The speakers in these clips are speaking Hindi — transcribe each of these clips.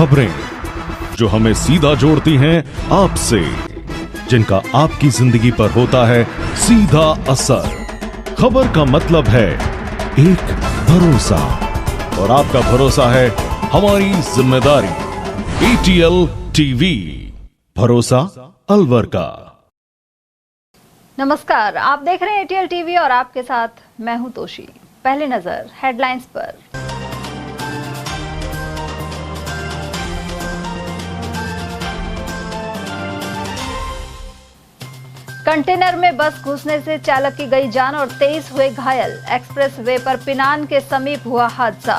खबरें जो हमें सीधा जोड़ती हैं आपसे, जिनका आपकी जिंदगी पर होता है सीधा असर। खबर का मतलब है एक भरोसा, और आपका भरोसा है हमारी जिम्मेदारी। ATL टीवी, भरोसा अलवर का। नमस्कार, आप देख रहे हैं ATL टीवी और आपके साथ मैं हूं तोशी। पहले नजर हेडलाइंस पर। कंटेनर में बस घुसने से चालक की गई जान और 23 हुए घायल। एक्सप्रेस वे पर पिनान के समीप हुआ हादसा।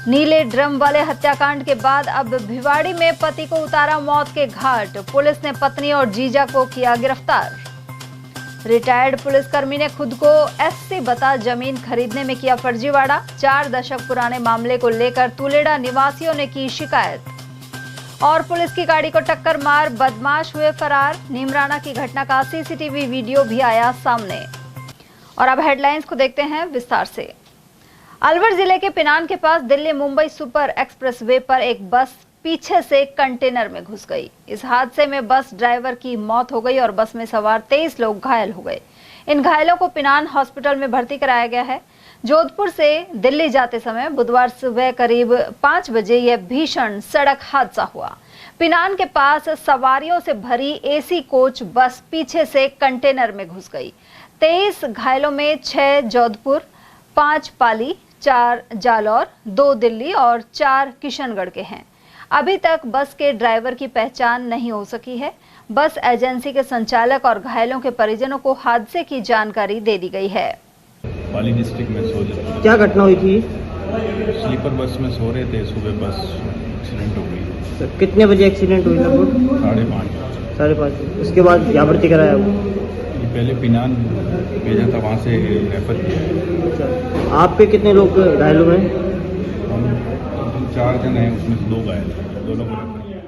नीले ड्रम वाले हत्याकांड के बाद अब भिवाड़ी में पति को उतारा मौत के घाट। पुलिस ने पत्नी और जीजा को किया गिरफ्तार। रिटायर्ड पुलिसकर्मी ने खुद को SC बता जमीन खरीदने में किया फर्जीवाड़ा। 4 दशक पुराने मामले को लेकर तुलेड़ा निवासियों ने की शिकायत। और पुलिस की गाड़ी को टक्कर मार बदमाश हुए फरार। नीमराना की घटना का CCTV वीडियो भी आया सामने। और अब हेडलाइंस को देखते हैं विस्तार से। अलवर जिले के पिनान के पास Delhi Mumbai super expressway पर एक बस पीछे से कंटेनर में घुस गई। इस हादसे में बस ड्राइवर की मौत हो गई और बस में सवार 23 लोग घायल हो गए। इन घायलों को पिनान हॉस्पिटल में भर्ती कराया गया है। जोधपुर से दिल्ली जाते समय बुधवार सुबह करीब 5 बजे यह भीषण सड़क हादसा हुआ। पिनान के पास सवारियों से भरी AC कोच बस पीछे से कंटेनर में घुस गई। 23 घायलों में 6 जोधपुर, 5 पाली, 4 जालौर, 2 दिल्ली और 4 किशनगढ़ के हैं। अभी तक बस के ड्राइवर की पहचान नहीं हो सकी है। बस एजेंसी के संचालक और घायलों के परिजनों को हादसे की जानकारी दे दी गई है। पाली डिस्ट्रिक्ट में सो रहे, क्या घटना हुई थी? स्लीपर बस में सो रहे थे, सुबह बस एक्सीडेंट हो गई। तो कितने बजे एक्सीडेंट हुई? लगभग 5:30। 5:30। उसके बाद यहाँ भर्ती कराया? ये पहले पिनान भेजा था, वहाँ से रेफर किया। अच्छा, आप पे कितने लोग घायल हुए? हम 4 जन हैं, उसमें से 2 घायल हैं, दोनों को रेफर किया।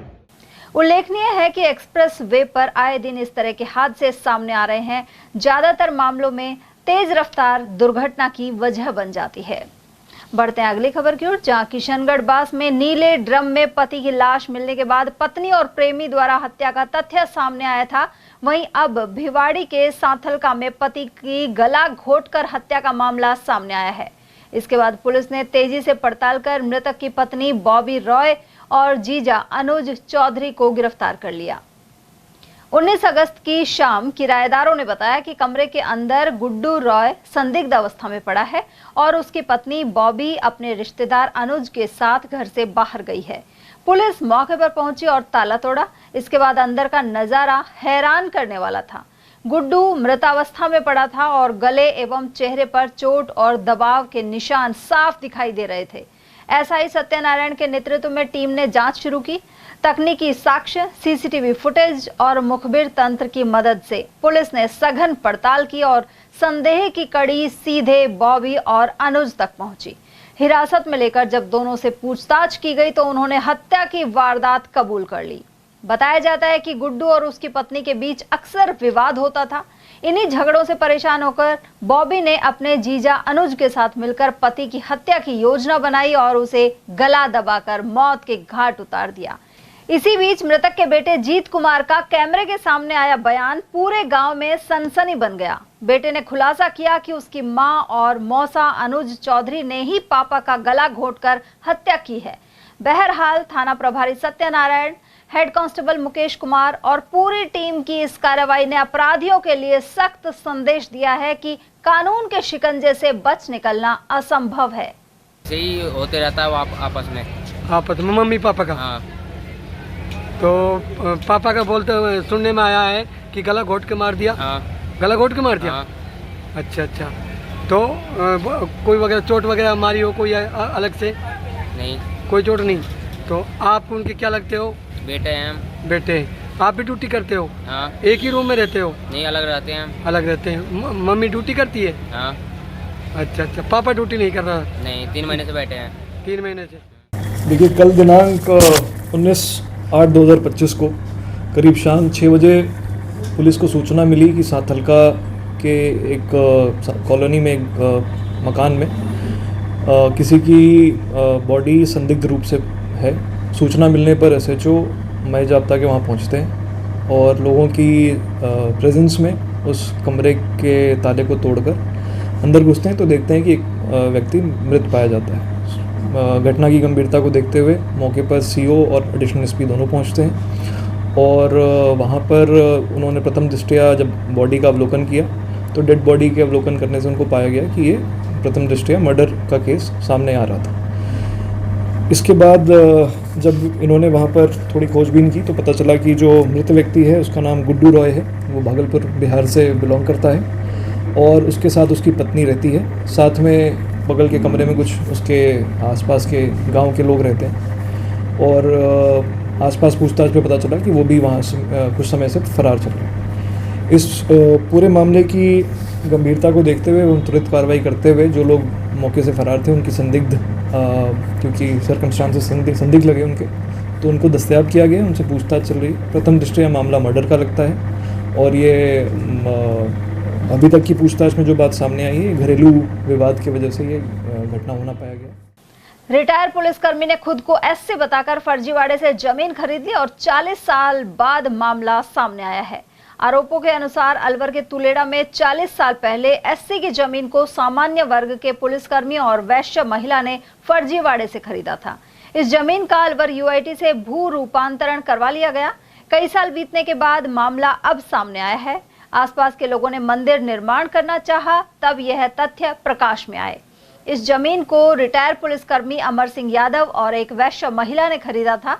उल्लेखनीय है कि एक्सप्रेस वे पर आए दिन इस तरह के हादसे सामने आ रहे हैं। ज्यादातर मामलों में तेज रफ्तार दुर्घटना की वजह बन जाती है। बढ़ते हैं अगली खबर की ओर, जहां किशनगढ़ बास में नीले ड्रम में पति की लाश मिलने के बाद पत्नी और प्रेमी द्वारा हत्या का तथ्य सामने आया था। वहीं अब भिवाड़ी के सांथलका में पति की गला घोंटकर हत्या का मामला सामने आया है। इसके बाद पुलिस ने तेजी से पड़ताल कर मृतक की पत्नी बॉबी रॉय और जीजा अनुज चौधरी को गिरफ्तार कर लिया। 19 अगस्त की शाम किराएदारों ने बताया कि कमरे के अंदर गुड्डू रॉय संदिग्ध अवस्था में पड़ा है और उसकी पत्नी बॉबी अपने रिश्तेदार अनुज के साथ घर से बाहर गई है। पुलिस मौके पर पहुंची और ताला तोड़ा। इसके बाद अंदर का नजारा हैरान करने वाला था। गुड्डू मृतावस्था में पड़ा था और गले एवं चेहरे पर चोट और दबाव के निशान साफ दिखाई दे रहे थे। SI सत्यनारायण के नेतृत्व में टीम ने जांच शुरू की। तकनीकी साक्ष्य, CCTV फुटेज और मुखबिर तंत्र की मदद से पुलिस ने सघन पड़ताल की और संदेह की कड़ी सीधे बॉबी और अनुज तक पहुंची। हिरासत में लेकर जब दोनों से पूछताछ की गई तो उन्होंने हत्या की वारदात कबूल कर ली। बताया जाता है कि गुड्डू और उसकी पत्नी के बीच अक्सर विवाद होता था। इन्हीं झगड़ों से परेशान होकर बॉबी ने अपने जीजा अनुज के साथ मिलकर पति की हत्या की योजना बनाई और उसे गला दबाकर मौत के घाट उतार दिया। इसी बीच मृतक के बेटे जीत कुमार का कैमरे के सामने आया बयान पूरे गांव में सनसनी बन गया। बेटे ने खुलासा किया कि उसकी मां और मौसा अनुज चौधरी ने ही पापा का गला घोंटकर हत्या की है। बहरहाल थाना प्रभारी सत्यनारायण, हेड कांस्टेबल मुकेश कुमार और पूरी टीम की इस कार्रवाई ने अपराधियों के लिए सख्त संदेश दिया है कि कानून के शिकंजे से बच निकलना असंभव है। यही होते रहता है आपस में मम्मी पापा का। हाँ। तो पापा का बोलते हुए सुनने में आया है कि गला घोट के मार दिया। हाँ। गला घोट के मार दिया। हाँ। अच्छा। तो कोई वगैरह चोट वगैरह मारी हो कोई अलग से? नहीं, कोई चोट नहीं। तो आप उनके क्या लगते हो? बेटे हैं। बेटे। आप भी ड्यूटी करते हो? हाँ। एक ही रूम में रहते हो? नहीं, अलग रहते हैं। अलग रहते हैं। मम्मी ड्यूटी करती है? हाँ। अच्छा। पापा ड्यूटी नहीं कर रहा? नहीं, 3 महीने से बैठे हैं। 3 महीने से। देखिए, कल दिनांक 19/8/2025 को करीब शाम 6 बजे पुलिस को सूचना मिली कि सांथलका के एक कॉलोनी में एक मकान में किसी की बॉडी संदिग्ध रूप से है। सूचना मिलने पर एसएचओ मई जाब्ता के वहाँ पहुँचते हैं और लोगों की प्रेजेंस में उस कमरे के ताले को तोड़कर अंदर घुसते हैं तो देखते हैं कि एक व्यक्ति मृत पाया जाता है। घटना की गंभीरता को देखते हुए मौके पर सीओ और एडिशनल एसपी दोनों पहुंचते हैं और वहां पर उन्होंने प्रथम दृष्टया जब बॉडी का अवलोकन किया तो डेड बॉडी के अवलोकन करने से उनको पाया गया कि ये प्रथम दृष्टया मर्डर का केस सामने आ रहा था। इसके बाद जब इन्होंने वहाँ पर थोड़ी खोजबीन की तो पता चला कि जो मृत व्यक्ति है उसका नाम गुड्डू रॉय है, वो भागलपुर बिहार से बिलोंग करता है और उसके साथ उसकी पत्नी रहती है। साथ में बगल के कमरे में कुछ उसके आसपास के गांव के लोग रहते हैं और आसपास पूछताछ में पता चला कि वो भी वहाँ से कुछ समय से फरार चल रहे हैं। इस पूरे मामले की गंभीरता को देखते हुए उन त्वरित कार्रवाई करते हुए जो लोग मौके से फरार थे उनकी संदिग्ध क्योंकि सर्कमस्टांसेस संदिग्ध लगे उनके तो उनको दस्तयाब किया गया, उनसे पूछताछ चल रही है। प्रथम दृष्टया मामला मर्डर का लगता है और ये अभी तक की पूछताछ में जो बात सामने आई है घरेलू विवाद की वजह से ये घटना होना पाया गया। रिटायर पुलिसकर्मी ने खुद को एससी बताकर फर्जीवाड़े से जमीन खरीद ली और 40 साल बाद मामला सामने आया है। आरोपों के अनुसार अलवर के तुलेड़ा में 40 साल पहले एससी की जमीन को सामान्य वर्ग के पुलिसकर्मी और वैश्य महिला ने फर्जीवाड़े से खरीदा था। इस जमीन का अलवर यूआईटी से भू रूपांतरण करवा लिया गया। कई साल बीतने के बाद मामला अब सामने आया है। आसपास के लोगों ने मंदिर निर्माण करना चाहा, तब यह तथ्य प्रकाश में आए। इस जमीन को रिटायर पुलिसकर्मी अमर सिंह यादव और एक वैश्य महिला ने खरीदा था।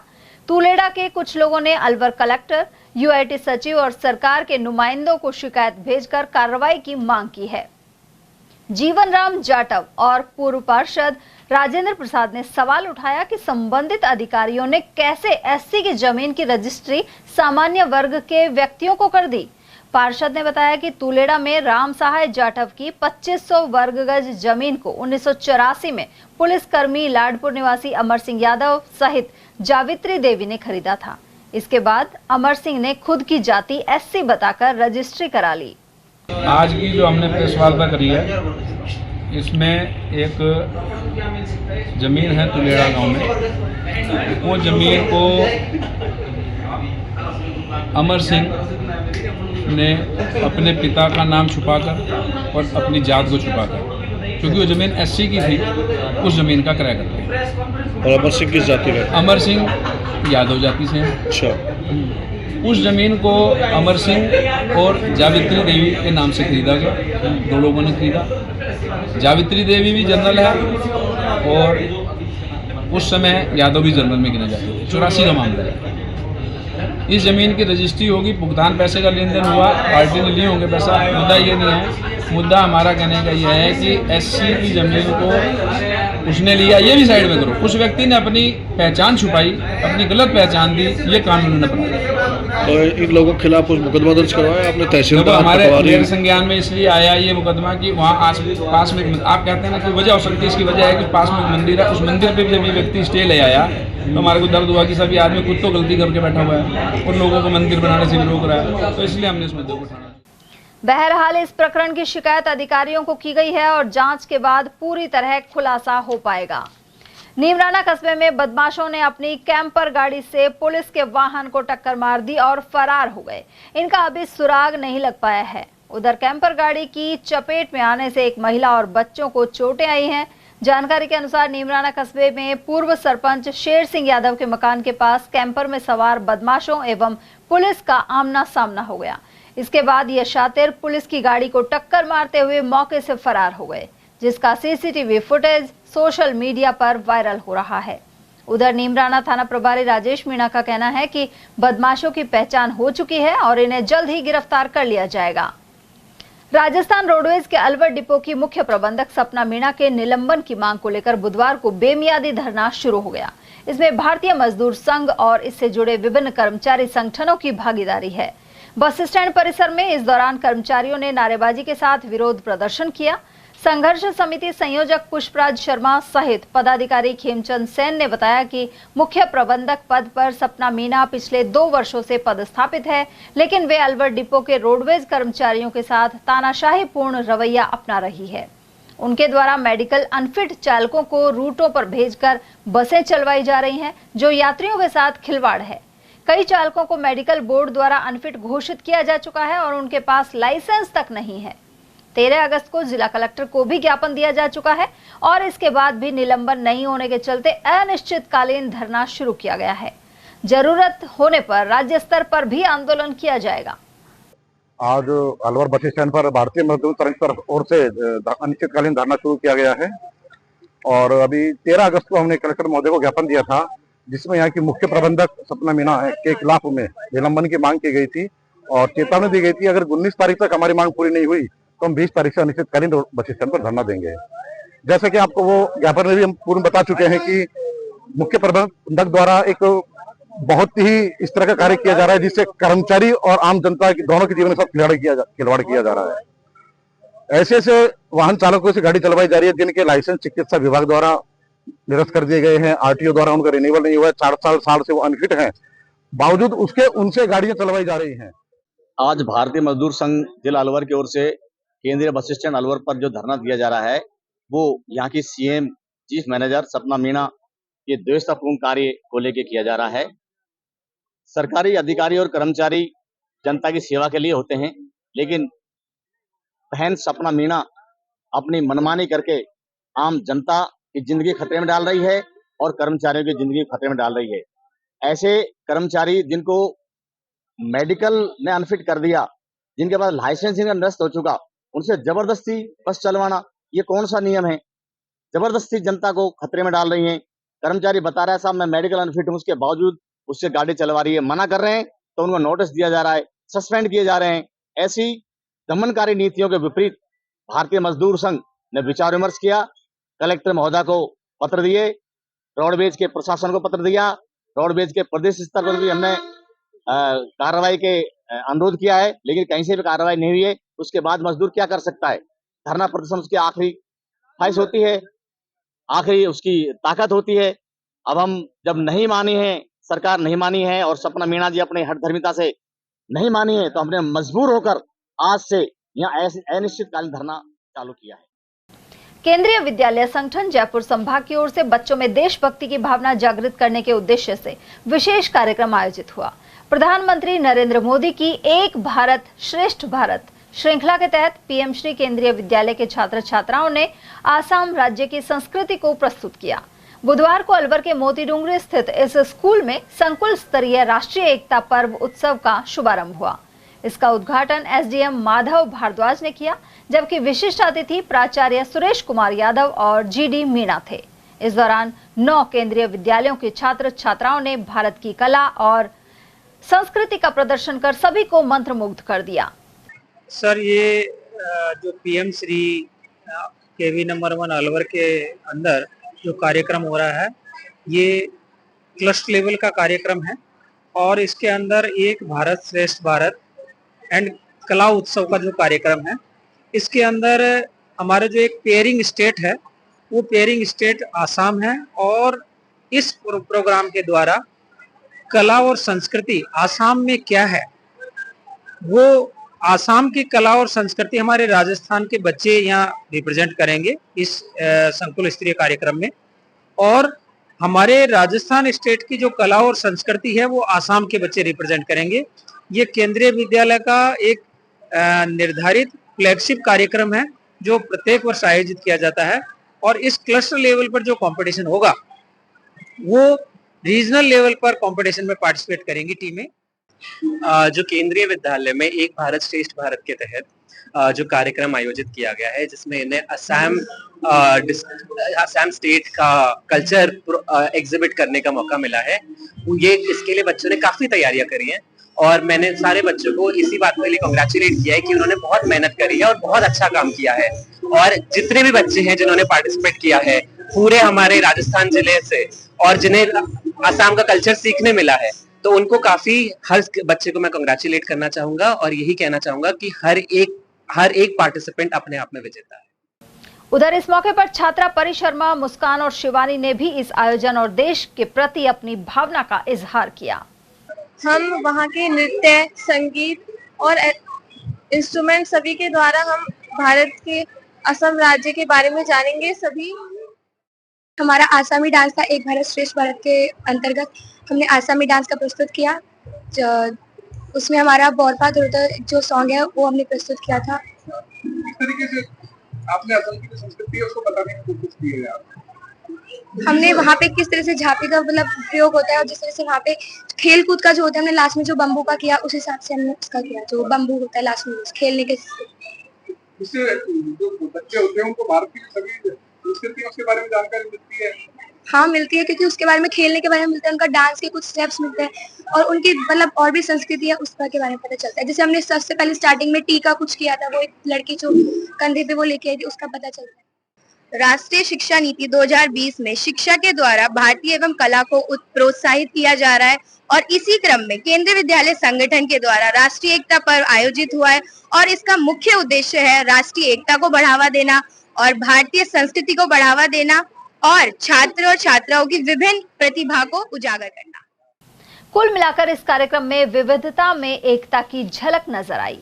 तुलेड़ा के कुछ लोगों ने अलवर कलेक्टर, यूआईटी सचिव और सरकार के नुमाइंदों को शिकायत भेजकर कार्रवाई की मांग की है। जीवन राम जाटव और पूर्व पार्षद राजेंद्र प्रसाद ने सवाल उठाया कि संबंधित अधिकारियों ने कैसे एससी की जमीन की रजिस्ट्री सामान्य वर्ग के व्यक्तियों को कर दी। पार्षद ने बताया कि तुलेड़ा में राम सहाय जाटव की 2500 वर्ग गज जमीन को 1984 में पुलिसकर्मी लाडपुर निवासी अमर सिंह यादव सहित जावित्री देवी ने खरीदा था। इसके बाद अमर सिंह ने खुद की जाति एससी बताकर रजिस्ट्री करा ली। आज की जो हमने प्रेस वार्ता करी है इसमें एक जमीन है तुलेड़ा गांव में, वो जमीन को अमर सिंह ने अपने पिता का नाम छुपाकर और अपनी जात को छुपाकर, क्योंकि वो ज़मीन एससी की थी, उस ज़मीन का क्रय कर दिया। और अमर सिंह किस जाति का? अमर सिंह यादव जाति से हैं। अच्छा। उस ज़मीन को अमर सिंह और जावित्री देवी के नाम से खरीदा गया। दो लोगों ने खरीदा। जावित्री देवी भी जनरल है और उस समय यादव भी जनरल में गिने जाते थे। 84 का मामला है। इस जमीन की रजिस्ट्री होगी, भुगतान पैसे का लेन देन हुआ, पार्टी ने लिए होंगे पैसा, मुद्दा ये नहीं है। मुद्दा हमारा कहने का यह है कि एससी की जमीन को उसने लिया, ये भी साइड में करो। उस व्यक्ति ने अपनी पहचान छुपाई, अपनी गलत पहचान दी, ये कानून ने अपनाया। तो इन लोगों के खिलाफ कुछ मुकदमा दर्ज करवाया आपने? तहसील तो हमारे मेरे संज्ञान में इसलिए आया ये मुकदमा कि वहाँ पास में आप कहते हैं ना कि वजह हो सकती है, इसकी वजह है कि पास में मंदिर है, उस मंदिर पे भी जब ये व्यक्ति स्टे ले आया तो हमारे को दर्द हुआ कि सभी आदमी खुद तो गलती करके बैठा हुआ है और लोगों को मंदिर बनाने से भी रोक रहा है, तो इसलिए हमने इस मुद्दे को उठाया। बहरहाल इस प्रकरण की शिकायत अधिकारियों को की गई है और जांच के बाद पूरी तरह खुलासा हो पाएगा। नीमराना कस्बे में बदमाशों ने अपनी कैंपर गाड़ी से पुलिस के वाहन को टक्कर मार दी और फरार हो गए। इनका अभी सुराग नहीं लग पाया है। उधर कैंपर गाड़ी की चपेट में आने से एक महिला और बच्चों को चोटें आई हैं। जानकारी के अनुसार नीमराना कस्बे में पूर्व सरपंच शेर सिंह यादव के मकान के पास कैंपर में सवार बदमाशों एवं पुलिस का आमना सामना हो गया। इसके बाद ये शातिर पुलिस की गाड़ी को टक्कर मारते हुए मौके से फरार हो गए, जिसका सीसीटीवी फुटेज सोशल मीडिया पर वायरल हो रहा है। उधर नीमराना थाना प्रभारी राजेश मीणा का कहना है कि बदमाशों की पहचान हो चुकी है और इन्हें जल्द ही गिरफ्तार कर लिया जाएगा। राजस्थान रोडवेज के अलवर डिपो की मुख्य प्रबंधक सपना मीणा के निलंबन की मांग को लेकर बुधवार को बेमियादी धरना शुरू हो गया। इसमें भारतीय मजदूर संघ और इससे जुड़े विभिन्न कर्मचारी संगठनों की भागीदारी है। बस स्टैंड परिसर में इस दौरान कर्मचारियों ने नारेबाजी के साथ विरोध प्रदर्शन किया। संघर्ष समिति संयोजक पुष्पराज शर्मा सहित पदाधिकारी खेमचंद सेन ने बताया कि मुख्य प्रबंधक पद पर सपना मीणा पिछले 2 वर्षों से पदस्थापित है, लेकिन वे अलवर डिपो के रोडवेज कर्मचारियों के साथ तानाशाही पूर्ण रवैया अपना रही है। उनके द्वारा मेडिकल अनफिट चालकों को रूटों पर भेजकर बसें चलवाई जा रही हैं, जो यात्रियों के साथ खिलवाड़ है। कई चालकों को मेडिकल बोर्ड द्वारा अनफिट घोषित किया जा चुका है और उनके पास लाइसेंस तक नहीं है। 13 अगस्त को जिला कलेक्टर को भी ज्ञापन दिया जा चुका है और इसके बाद भी निलंबन नहीं होने के चलते अनिश्चितकालीन धरना शुरू किया गया है। जरूरत होने पर राज्य स्तर पर भी आंदोलन किया जाएगा। आज अलवर बस स्टैंड पर भारतीय मजदूर संघ की ओर से अनिश्चितकालीन धरना शुरू किया गया है और अभी 13 अगस्त को हमने कलेक्टर महोदय को ज्ञापन दिया था, जिसमें यहाँ की मुख्य प्रबंधक सपना मीणा के खिलाफ में निलंबन की मांग की गई थी और चेतावनी दी गई थी अगर 19 तारीख तक हमारी मांग पूरी नहीं हुई तो हम 20 तारीख से अनिश्चितकालीन बस स्टैंड पर धरना देंगे। जैसे कि आपको वो ज्ञापन में भी हम पूर्ण बता चुके हैं कि मुख्य प्रबंधक द्वारा एक बहुत ही इस तरह का कार्य किया जा रहा है जिससे कर्मचारी और आम जनता दोनों के जीवन के साथ खिलवाड़ किया जा रहा है। ऐसे वाहन चालकों से गाड़ी चलवाई जा रही है जिनके लाइसेंस चिकित्सा विभाग द्वारा निरस्त कर दिए गए हैं, आरटीओ द्वारा उनका रिन्यूअल नहीं हुआ है, 4 साल से वो अनफिट हैं, बावजूद उसके उनसे गाड़ियां चलवाई जा रही हैं। आज भारतीय मजदूर संघ जिला अलवर की ओर से केंद्रीय बस स्टैंड अलवर पर जो धरना दिया जा रहा है वो यहाँ की सीएम चीफ मैनेजर सपना मीणा के द्वेषतापूर्ण कार्य को लेकर किया जा रहा है। सरकारी अधिकारी और कर्मचारी जनता की सेवा के लिए होते हैं, लेकिन बहन सपना मीणा अपनी मनमानी करके आम जनता की जिंदगी खतरे में डाल रही है और कर्मचारियों की जिंदगी खतरे में डाल रही है। ऐसे कर्मचारी जिनको मेडिकल ने अनफिट कर दिया, जिनके पास लाइसेंस इनका निरस्त हो चुका, उनसे जबरदस्ती बस चलवाना ये कौन सा नियम है? जबरदस्ती जनता को खतरे में डाल रही हैं। कर्मचारी बता रहा है साहब मैं मेडिकल अनफिट हूं, उसके बावजूद उससे गाड़ी चलवा रही है, मना कर रहे हैं तो उनको नोटिस दिया जा रहा है, सस्पेंड किए जा रहे हैं। ऐसी दमनकारी नीतियों के विपरीत भारतीय मजदूर संघ ने विचार विमर्श किया, कलेक्टर महोदय को पत्र दिए, रोडवेज के प्रशासन को पत्र दिया, रोडवेज के प्रदेश स्तर पर भी हमने कार्रवाई के अनुरोध किया है, लेकिन कहीं से भी कार्रवाई नहीं हुई है। उसके बाद मजदूर क्या कर सकता है? धरना प्रदर्शन उसकी आखिरी ख्वाहिश होती है, आखिरी उसकी ताकत होती है। अब हम जब नहीं मानी है, सरकार नहीं मानी है और सपना मीणा जी अपने हठधर्मिता से नहीं मानी है, तो हमने मजबूर होकर आज से यहाँ अनिश्चितकालीन धरना चालू किया है। केंद्रीय विद्यालय संगठन जयपुर संभाग की ओर से बच्चों में देशभक्ति की भावना जागृत करने के उद्देश्य से विशेष कार्यक्रम आयोजित हुआ। प्रधानमंत्री नरेंद्र मोदी की एक भारत श्रेष्ठ भारत श्रृंखला के तहत पीएम श्री केंद्रीय विद्यालय के छात्र छात्राओं ने आसाम राज्य की संस्कृति को प्रस्तुत किया। बुधवार को अलवर के मोतीडूंगरी स्थित इस स्कूल में संकुल स्तरीय राष्ट्रीय एकता पर्व उत्सव का शुभारंभ हुआ। इसका उद्घाटन एसडीएम माधव भारद्वाज ने किया, जबकि विशिष्ट अतिथि प्राचार्य सुरेश कुमार यादव और जीडी मीणा थे। इस दौरान 9 केंद्रीय विद्यालयों के छात्र छात्राओं ने भारत की कला और संस्कृति का प्रदर्शन कर सभी को मंत्रमुग्ध कर दिया। सर, ये जो पीएम श्री केवी नंबर 1 अलवर के अंदर जो कार्यक्रम हो रहा है, ये क्लस्टर लेवल का कार्यक्रम है और इसके अंदर एक भारत श्रेष्ठ भारत एंड कला उत्सव का जो कार्यक्रम है, इसके अंदर हमारे जो एक पेयरिंग स्टेट है वो पेयरिंग स्टेट आसाम है और इस प्रोग्राम के द्वारा कला और संस्कृति आसाम में क्या है, वो आसाम की कला और संस्कृति हमारे राजस्थान के बच्चे यहाँ रिप्रेजेंट करेंगे इस संकुल स्तरीय कार्यक्रम में, और हमारे राजस्थान स्टेट की जो कला और संस्कृति है वो आसाम के बच्चे रिप्रेजेंट करेंगे। ये केंद्रीय विद्यालय का एक निर्धारित फ्लैगशिप कार्यक्रम है जो प्रत्येक वर्ष आयोजित किया जाता है और इस क्लस्टर लेवल पर जो कंपटीशन होगा वो रीजनल लेवल पर कंपटीशन में पार्टिसिपेट करेंगी टीमें। जो केंद्रीय विद्यालय में एक भारत श्रेष्ठ भारत के तहत जो कार्यक्रम आयोजित किया गया है, जिसमें इन्हें असम स्टेट का कल्चर एग्जिबिट करने का मौका मिला है, ये इसके लिए बच्चों ने काफी तैयारियां करी हैं और मैंने सारे बच्चों को इसी बात के लिए कांग्रेचुलेट किया है कि उन्होंने बहुत मेहनत करी है और बहुत अच्छा काम किया है। और जितने भी बच्चे हैं जिन्होंने पार्टिसिपेट किया है पूरे हमारे राजस्थान जिले से और जिन्हें असम का कल्चर सीखने मिला है, तो उनको काफी हर बच्चे को मैं कांग्रेचुलेट करना चाहूंगा और यही कहना चाहूंगा कि हर एक पार्टिसिपेंट अपने आप में विजेता है। उधर इस मौके पर छात्रा परी शर्मा, मुस्कान और शिवानी ने भी इस आयोजन और देश के प्रति अपनी भावना का इजहार किया। हम वहाँ के नृत्य, संगीत और इंस्ट्रूमेंट सभी के द्वारा हम भारत के असम राज्य के बारे में जानेंगे सभी। हमारा आसामी डांस था, एक भारत श्रेष्ठ भारत के अंतर्गत हमने आसामी डांस का प्रस्तुत किया। उसमें हमारा बोरपा धुरता जो सॉन्ग है वो हमने प्रस्तुत किया था। इस तरीके से आपने असम की संस्कृति है उसको बताने की कोशिश की है आपने। हमने वहाँ पे किस तरह से झांपी का मतलब प्रयोग होता है और जिस तरह से वहाँ पे खेल कूद का जो होता है हमने लास्ट में जो बम्बू का किया उस हिसाब से हमने उसका किया, जो बम्बू होता है लास्ट में खेलने के। इससे जो बच्चे होते हैं उनको भारत की सभी संस्कृति उसके बारे में जानकारी मिलती है। हाँ मिलती है, क्योंकि उसके बारे में खेलने के बारे में मिलता है, उनका डांस के कुछ स्टेप्स मिलते हैं और उनकी मतलब और भी संस्कृति है उसका के बारे में पता चलता है। जैसे हमने सबसे पहले स्टार्टिंग में टीका कुछ किया था, वो एक लड़की जो कंधे पे वो लेके आई थी उसका पता चलता है। राष्ट्रीय शिक्षा नीति 2020 में शिक्षा के द्वारा भारतीय एवं कला को प्रोत्साहित किया जा रहा है और इसी क्रम में केंद्रीय विद्यालय संगठन के द्वारा राष्ट्रीय एकता पर्व आयोजित हुआ है और इसका मुख्य उद्देश्य है राष्ट्रीय एकता को बढ़ावा देना और भारतीय संस्कृति को बढ़ावा देना और छात्र और छात्राओं की विभिन्न प्रतिभा को उजागर करना। कुल मिलाकर इस कार्यक्रम में विविधता में एकता की झलक नजर आई।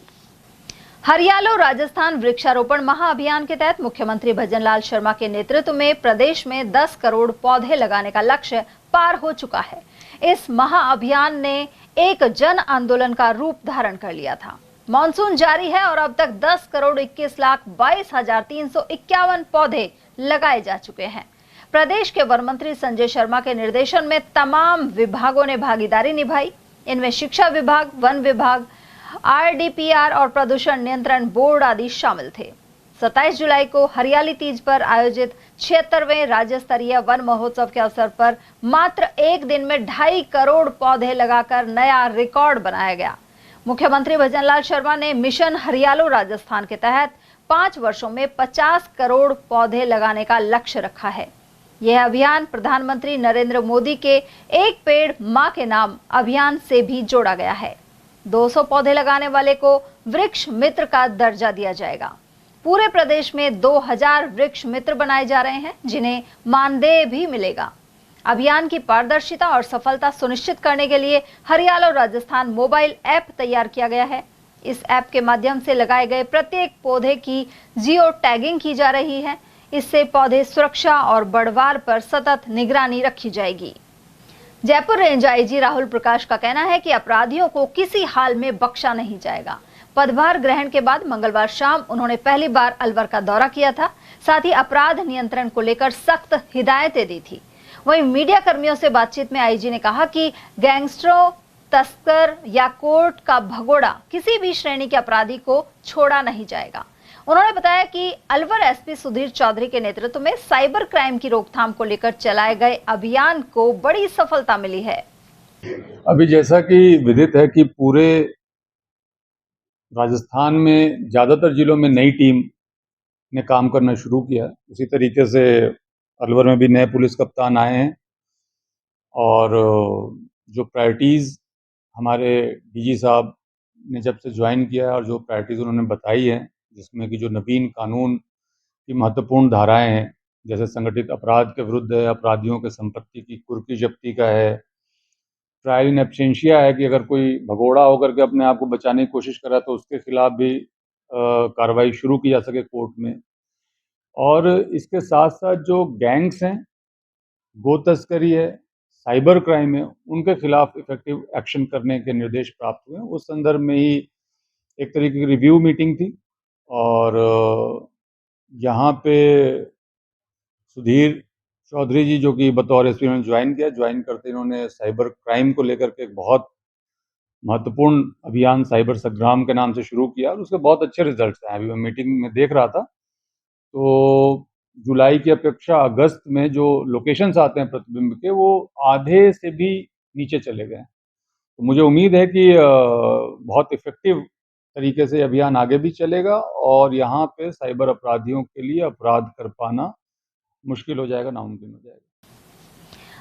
हरियालो राजस्थान वृक्षारोपण महाअभियान के तहत मुख्यमंत्री भजनलाल शर्मा के नेतृत्व में प्रदेश में 10 करोड़ पौधे लगाने का लक्ष्य पार हो चुका है। इस महाअभियान ने एक जन आंदोलन का रूप धारण कर लिया था। मॉनसून जारी है और अब तक 10 करोड़ 21,22,351 पौधे लगाए जा चुके हैं। प्रदेश के वन मंत्री संजय शर्मा के निर्देशन में तमाम विभागों ने भागीदारी निभाई। इनमें शिक्षा विभाग, वन विभाग, RDPR और प्रदूषण नियंत्रण बोर्ड आदि शामिल थे। 27 जुलाई को हरियाली तीज पर आयोजित 76वें राज्य स्तरीय वन महोत्सव के अवसर पर मात्र एक दिन में 2.5 करोड़ पौधे लगाकर नया रिकॉर्ड बनाया गया। मुख्यमंत्री भजनलाल शर्मा ने मिशन हरियालो राजस्थान के तहत 5 वर्षों में 50 करोड़ पौधे लगाने का लक्ष्य रखा है। यह अभियान प्रधानमंत्री नरेंद्र मोदी के एक पेड़ मां के नाम अभियान से भी जोड़ा गया है। 200 पौधे लगाने वाले को वृक्ष मित्र का दर्जा दिया जाएगा। पूरे प्रदेश में 2000 वृक्ष मित्र बनाए जा रहे हैं, जिन्हें मानदेय भी मिलेगा। अभियान की पारदर्शिता और सफलता सुनिश्चित करने के लिए हरियालो राजस्थान मोबाइल ऐप तैयार किया गया है। इस ऐप के माध्यम से लगाए गए प्रत्येक पौधे की जियो टैगिंग की जा रही है। इससे पौधे सुरक्षा और बढ़वार पर सतत निगरानी रखी जाएगी। जयपुर रेंज आईजी राहुल प्रकाश का कहना है कि अपराधियों को किसी हाल में बख्शा नहीं जाएगा। पदभार ग्रहण के बाद मंगलवार शाम उन्होंने पहली बार अलवर का दौरा किया था। साथ ही अपराध नियंत्रण को लेकर सख्त हिदायतें दी थी। वहीं मीडिया कर्मियों से बातचीत में आईजी ने कहा कि गैंगस्टरों, तस्कर या कोर्ट का भगोड़ा किसी भी श्रेणी के अपराधी को छोड़ा नहीं जाएगा। उन्होंने बताया कि अलवर एसपी सुधीर चौधरी के नेतृत्व में साइबर क्राइम की रोकथाम को लेकर चलाए गए अभियान को बड़ी सफलता मिली है। अभी जैसा कि विदित है कि पूरे राजस्थान में ज्यादातर जिलों में नई टीम ने काम करना शुरू किया। उसी तरीके से अलवर में भी नए पुलिस कप्तान आए हैं और जो प्रायोरिटीज हमारे डीजी साहब ने जब से ज्वाइन किया है और जो प्रायोरिटीज उन्होंने बताई है, जिसमें कि जो नवीन कानून की महत्वपूर्ण धाराएं हैं, जैसे संगठित अपराध के विरुद्ध है, अपराधियों के संपत्ति की कुर्की जब्ती का है, ट्रायल इन एब्सेंशिया है कि अगर कोई भगोड़ा होकर के अपने आप को बचाने की कोशिश करा तो उसके खिलाफ भी कार्रवाई शुरू की जा सके कोर्ट में। और इसके साथ साथ जो गैंग्स हैं, गो तस्करी है, साइबर क्राइम है, उनके खिलाफ इफेक्टिव एक्शन करने के निर्देश प्राप्त हुए। उस संदर्भ में ही एक तरीके की रिव्यू मीटिंग थी और यहाँ पे सुधीर चौधरी जी जो कि बतौर एसपी ने ज्वाइन किया, ज्वाइन करते इन्होंने साइबर क्राइम को लेकर के एक बहुत महत्वपूर्ण अभियान साइबर संग्राम के नाम से शुरू किया और उसके बहुत अच्छे रिजल्ट्स आए। अभी मैं मीटिंग में देख रहा था तो जुलाई की अपेक्षा अगस्त में जो लोकेशंस आते हैं प्रतिबिंब के, वो आधे से भी नीचे चले गए। तो मुझे उम्मीद है कि बहुत इफेक्टिव तरीके से अभियान आगे भी चलेगा और यहाँ पे साइबर अपराधियों के लिए अपराध कर पाना मुश्किल हो जाएगा, नामुमकिन हो जाएगा।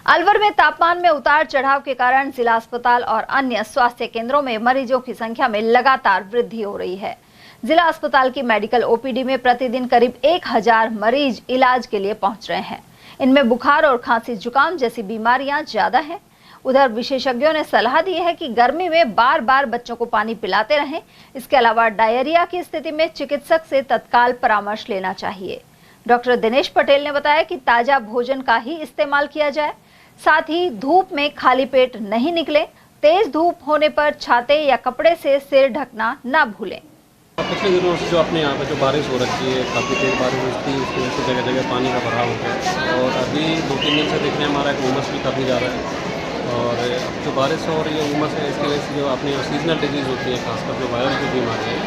अलवर में तापमान में उतार चढ़ाव के कारण जिला अस्पताल और अन्य स्वास्थ्य केंद्रों में मरीजों की संख्या में लगातार वृद्धि हो रही है। जिला अस्पताल की मेडिकल ओपीडी में प्रतिदिन करीब 1000 मरीज इलाज के लिए पहुंच रहे हैं। इनमें बुखार और खांसी जुकाम जैसी बीमारियां ज्यादा हैं। उधर विशेषज्ञों ने सलाह दी है कि गर्मी में बार बार बच्चों को पानी पिलाते रहें। इसके अलावा डायरिया की स्थिति में चिकित्सक से तत्काल परामर्श लेना चाहिए। डॉक्टर दिनेश पटेल ने बताया कि ताजा भोजन का ही इस्तेमाल किया जाए, साथ ही धूप में खाली पेट नहीं निकले। तेज धूप होने पर छाते या कपड़े से सिर ढकना ना भूलें। पिछले दिनों से जो अपने यहाँ पे जो बारिश हो रखी है, काफ़ी तेज बारिश होती है, उसकी वजह से जगह जगह पानी का भराव हो गया है। और अभी 2-3 दिन से देखने में आ रहा है कि उमस भी काफ़ी ज़्यादा है। और अब जो बारिश हो रही है, उमस है, इसकी वजह से जो अपनी सीजनल डिजीज़ होती है, खासकर जो वायरल की बीमारी है,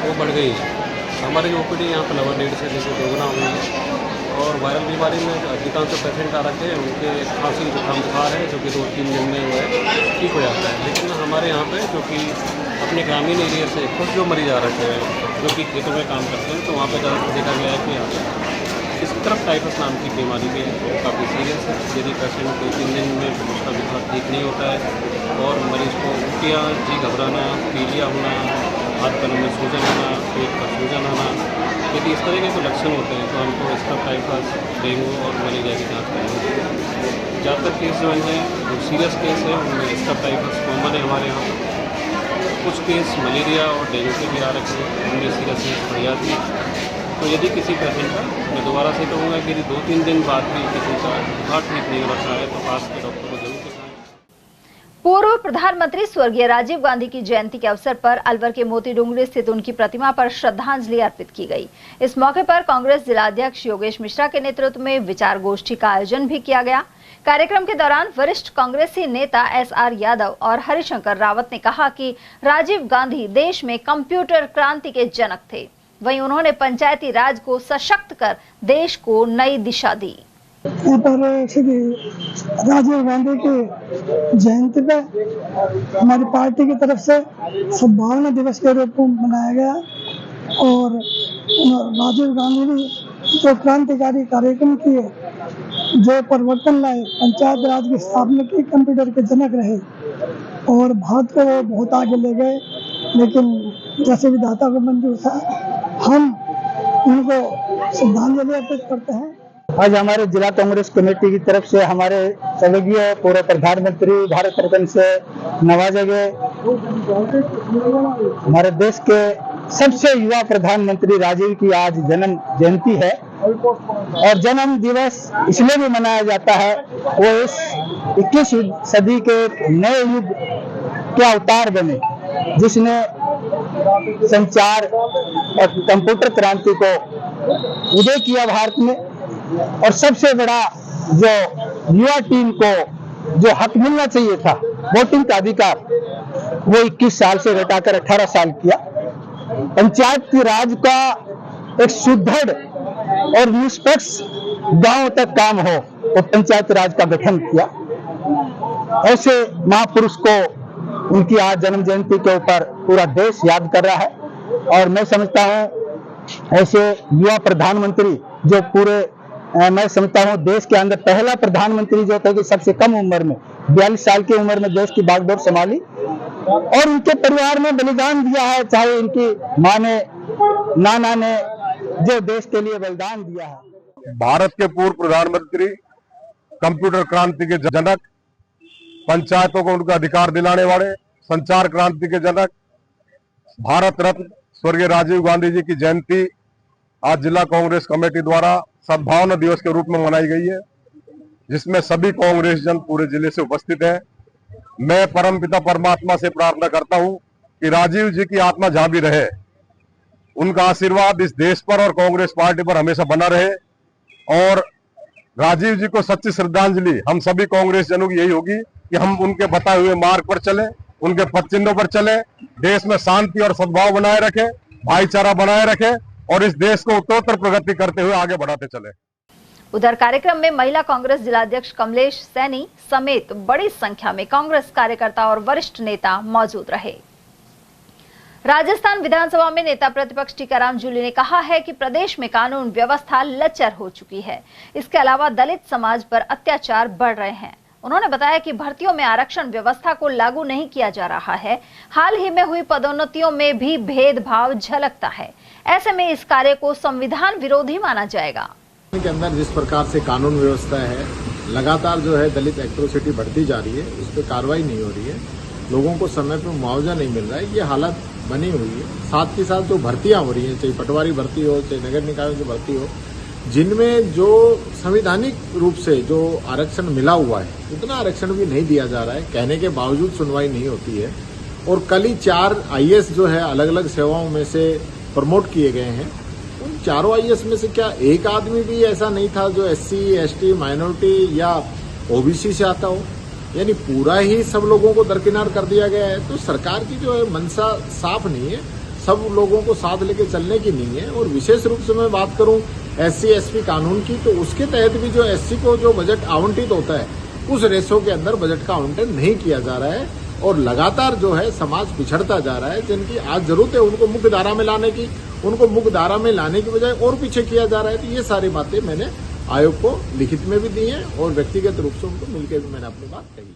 वो बढ़ गई है। हमारे जो OPD यहाँ पर लगभग 1.5 से जैसे दोगुना हुई है। और वायरल बीमारी में जो अधिकांश जो पेशेंट आ रखे हैं, उनके खांसी जुकाम बुखार है, जो कि 2-3 दिन में वो है ठीक हो जाता है। लेकिन हमारे यहाँ पे जो कि अपने ग्रामीण एरिया से कुछ जो मरीज आ रखे हैं, जो कि खेतों में काम करते हैं, तो वहाँ पे ज़्यादातर देखा गया है कि यहाँ पे इस तरफ टाइफस नाम की बीमारी भी है, वो काफ़ी सीरियस है। यदि पेशेंट 2-3 दिन में उसका बुखार ठीक नहीं होता है और मरीज को उल्टियाँ, जी घबराना, पीलिया होना, हाथ पैरों में सूजन आना, पेट का सूजन आना, यदि इस तरह के कोई लक्षण होते हैं तो हमको इसका टाइफस, डेंगू और मलेरिया की जाँच करनी। ज़्यादातर केस जो हैं जो सीरियस केस है, उनमें इसका टाइफस कॉमन है हमारे यहाँ। कुछ केस मलेरिया और डेंगू के भी आ रखे हैं, उनमें सीरियसनेस बढ़ जाती है। तो यदि किसी पेशेंट का, मैं दोबारा से कहूँगा कि यदि 2-3 दिन बाद भी किसी का बुखार ठीक नहीं हो रखा है तो पास के डॉक्टर को जरूर दिखाएं। पूर्व प्रधानमंत्री स्वर्गीय राजीव गांधी की जयंती के अवसर पर अलवर के मोती डूंगरी स्थित उनकी प्रतिमा पर श्रद्धांजलि अर्पित की गई। इस मौके पर कांग्रेस जिलाध्यक्ष योगेश मिश्रा के नेतृत्व में विचार गोष्ठी का आयोजन भी किया गया। कार्यक्रम के दौरान वरिष्ठ कांग्रेसी नेता SR यादव और हरिशंकर रावत ने कहा कि राजीव गांधी देश में कंप्यूटर क्रांति के जनक थे। वहीं उन्होंने पंचायती राज को सशक्त कर देश को नई दिशा दी। यहाँ पर श्री राजीव गांधी की जयंती पे हमारी पार्टी की तरफ से सद्भावना दिवस के रूप में मनाया गया और राजीव गांधी ने जो क्रांतिकारी कार्यक्रम किए, जो परिवर्तन लाए, पंचायत राज की स्थापना की, कंप्यूटर के जनक रहे और भारत को वो बहुत आगे ले गए। लेकिन जैसे विधाता को मंजूर था, हम उनको श्रद्धांजलि अर्पित करते हैं। आज हमारे जिला कांग्रेस कमेटी की तरफ से हमारे स्वर्गीय पूर्व प्रधानमंत्री भारत रत्न से नवाजे गए हमारे देश के सबसे युवा प्रधानमंत्री राजीव की आज जन्म जयंती है और जन्म दिवस इसलिए भी मनाया जाता है, वो इस 21वीं सदी के नए युग के अवतार बने, जिसने संचार और कंप्यूटर क्रांति को उदय किया भारत में। और सबसे बड़ा जो युवा टीम को जो हक मिलना चाहिए था, वोटिंग का अधिकार, वो 21 साल से घटाकर 18 साल किया। पंचायत की राज का एक सुदृढ़ और निष्पक्ष गांव तक काम हो, वो पंचायत राज का गठन किया। ऐसे महापुरुष को उनकी आज जन्म जयंती के ऊपर पूरा देश याद कर रहा है और मैं समझता हूँ ऐसे युवा प्रधानमंत्री जो पूरे मैं समझता हूँ देश के अंदर पहला प्रधानमंत्री जो था कि सबसे कम उम्र में 42 साल की उम्र में देश की बागडोर संभाली और उनके परिवार में बलिदान दिया है, चाहे इनकी माँ ने, नाना ने जो देश के लिए बलिदान दिया है। भारत के पूर्व प्रधानमंत्री, कंप्यूटर क्रांति के जनक, पंचायतों को उनका अधिकार दिलाने वाले, संचार क्रांति के जनक, भारत रत्न स्वर्गीय राजीव गांधी जी की जयंती आज जिला कांग्रेस कमेटी द्वारा सद्भावना दिवस के रूप में मनाई गई है, जिसमें सभी कांग्रेस जन पूरे जिले से उपस्थित है। मैं परमपिता परमात्मा से प्रार्थना करता हूं कि राजीव जी की आत्मा जहां भी रहे, उनका आशीर्वाद इस देश पर और कांग्रेस पार्टी पर हमेशा बना रहे और राजीव जी को सच्ची श्रद्धांजलि हम सभी कांग्रेस जनों की यही होगी कि हम उनके बताए हुए मार्ग पर चले, उनके पथ चिन्हों पर चले, देश में शांति और सद्भाव बनाए रखें, भाईचारा बनाए रखें और इस देश को उत्तरोत्तर प्रगति करते हुए आगे बढ़ाते चले। उधर कार्यक्रम में महिला कांग्रेस जिलाध्यक्ष कमलेश सैनी समेत बड़ी संख्या में कांग्रेस कार्यकर्ता और वरिष्ठ नेता मौजूद रहे। राजस्थान विधानसभा में नेता प्रतिपक्ष टीकाराम जूली ने कहा है कि प्रदेश में कानून व्यवस्था लचर हो चुकी है। इसके अलावा दलित समाज पर अत्याचार बढ़ रहे हैं। उन्होंने बताया कि भर्तियों में आरक्षण व्यवस्था को लागू नहीं किया जा रहा है। हाल ही में हुई पदोन्नतियों में भी भेदभाव झलकता है। ऐसे में इस कार्य को संविधान विरोधी माना जाएगा। के अंदर जिस प्रकार से कानून व्यवस्था है लगातार जो है दलित एट्रोसिटी बढ़ती जा रही है, उस पर कार्रवाई नहीं हो रही है, लोगों को समय पर मुआवजा नहीं मिल रहा है, ये हालत बनी हुई है। साथ के साथ जो भर्तियां हो रही हैं, चाहे पटवारी भर्ती हो, चाहे नगर निकायों की भर्ती हो, जिनमें जो संवैधानिक रूप से जो आरक्षण मिला हुआ है उतना आरक्षण भी नहीं दिया जा रहा है, कहने के बावजूद सुनवाई नहीं होती है। और कल ही 4 IAS जो है अलग अलग सेवाओं में से प्रमोट किए गए हैं। उन चारों IAS में से क्या एक आदमी भी ऐसा नहीं था जो SC, ST, माइनॉरिटी या OBC से आता हो? यानी पूरा ही सब लोगों को दरकिनार कर दिया गया है। तो सरकार की जो है मंशा साफ नहीं है, सब लोगों को साथ लेके चलने की नहीं है। और विशेष रूप से मैं बात करूं SC, ST कानून की, तो उसके तहत भी जो SC को जो बजट आवंटित होता है उस रेशो के अंदर बजट का आवंटन नहीं किया जा रहा है और लगातार जो है समाज पिछड़ता जा रहा है। जिनकी आज जरूरत है उनको मुख्य धारा में लाने की, उनको मुख्य धारा में लाने की बजाय और पीछे किया जा रहा है। तो ये सारी बातें मैंने आयोग को लिखित में भी दी है और व्यक्तिगत रूप से उनको मिलकर भी मैंने अपनी बात कही।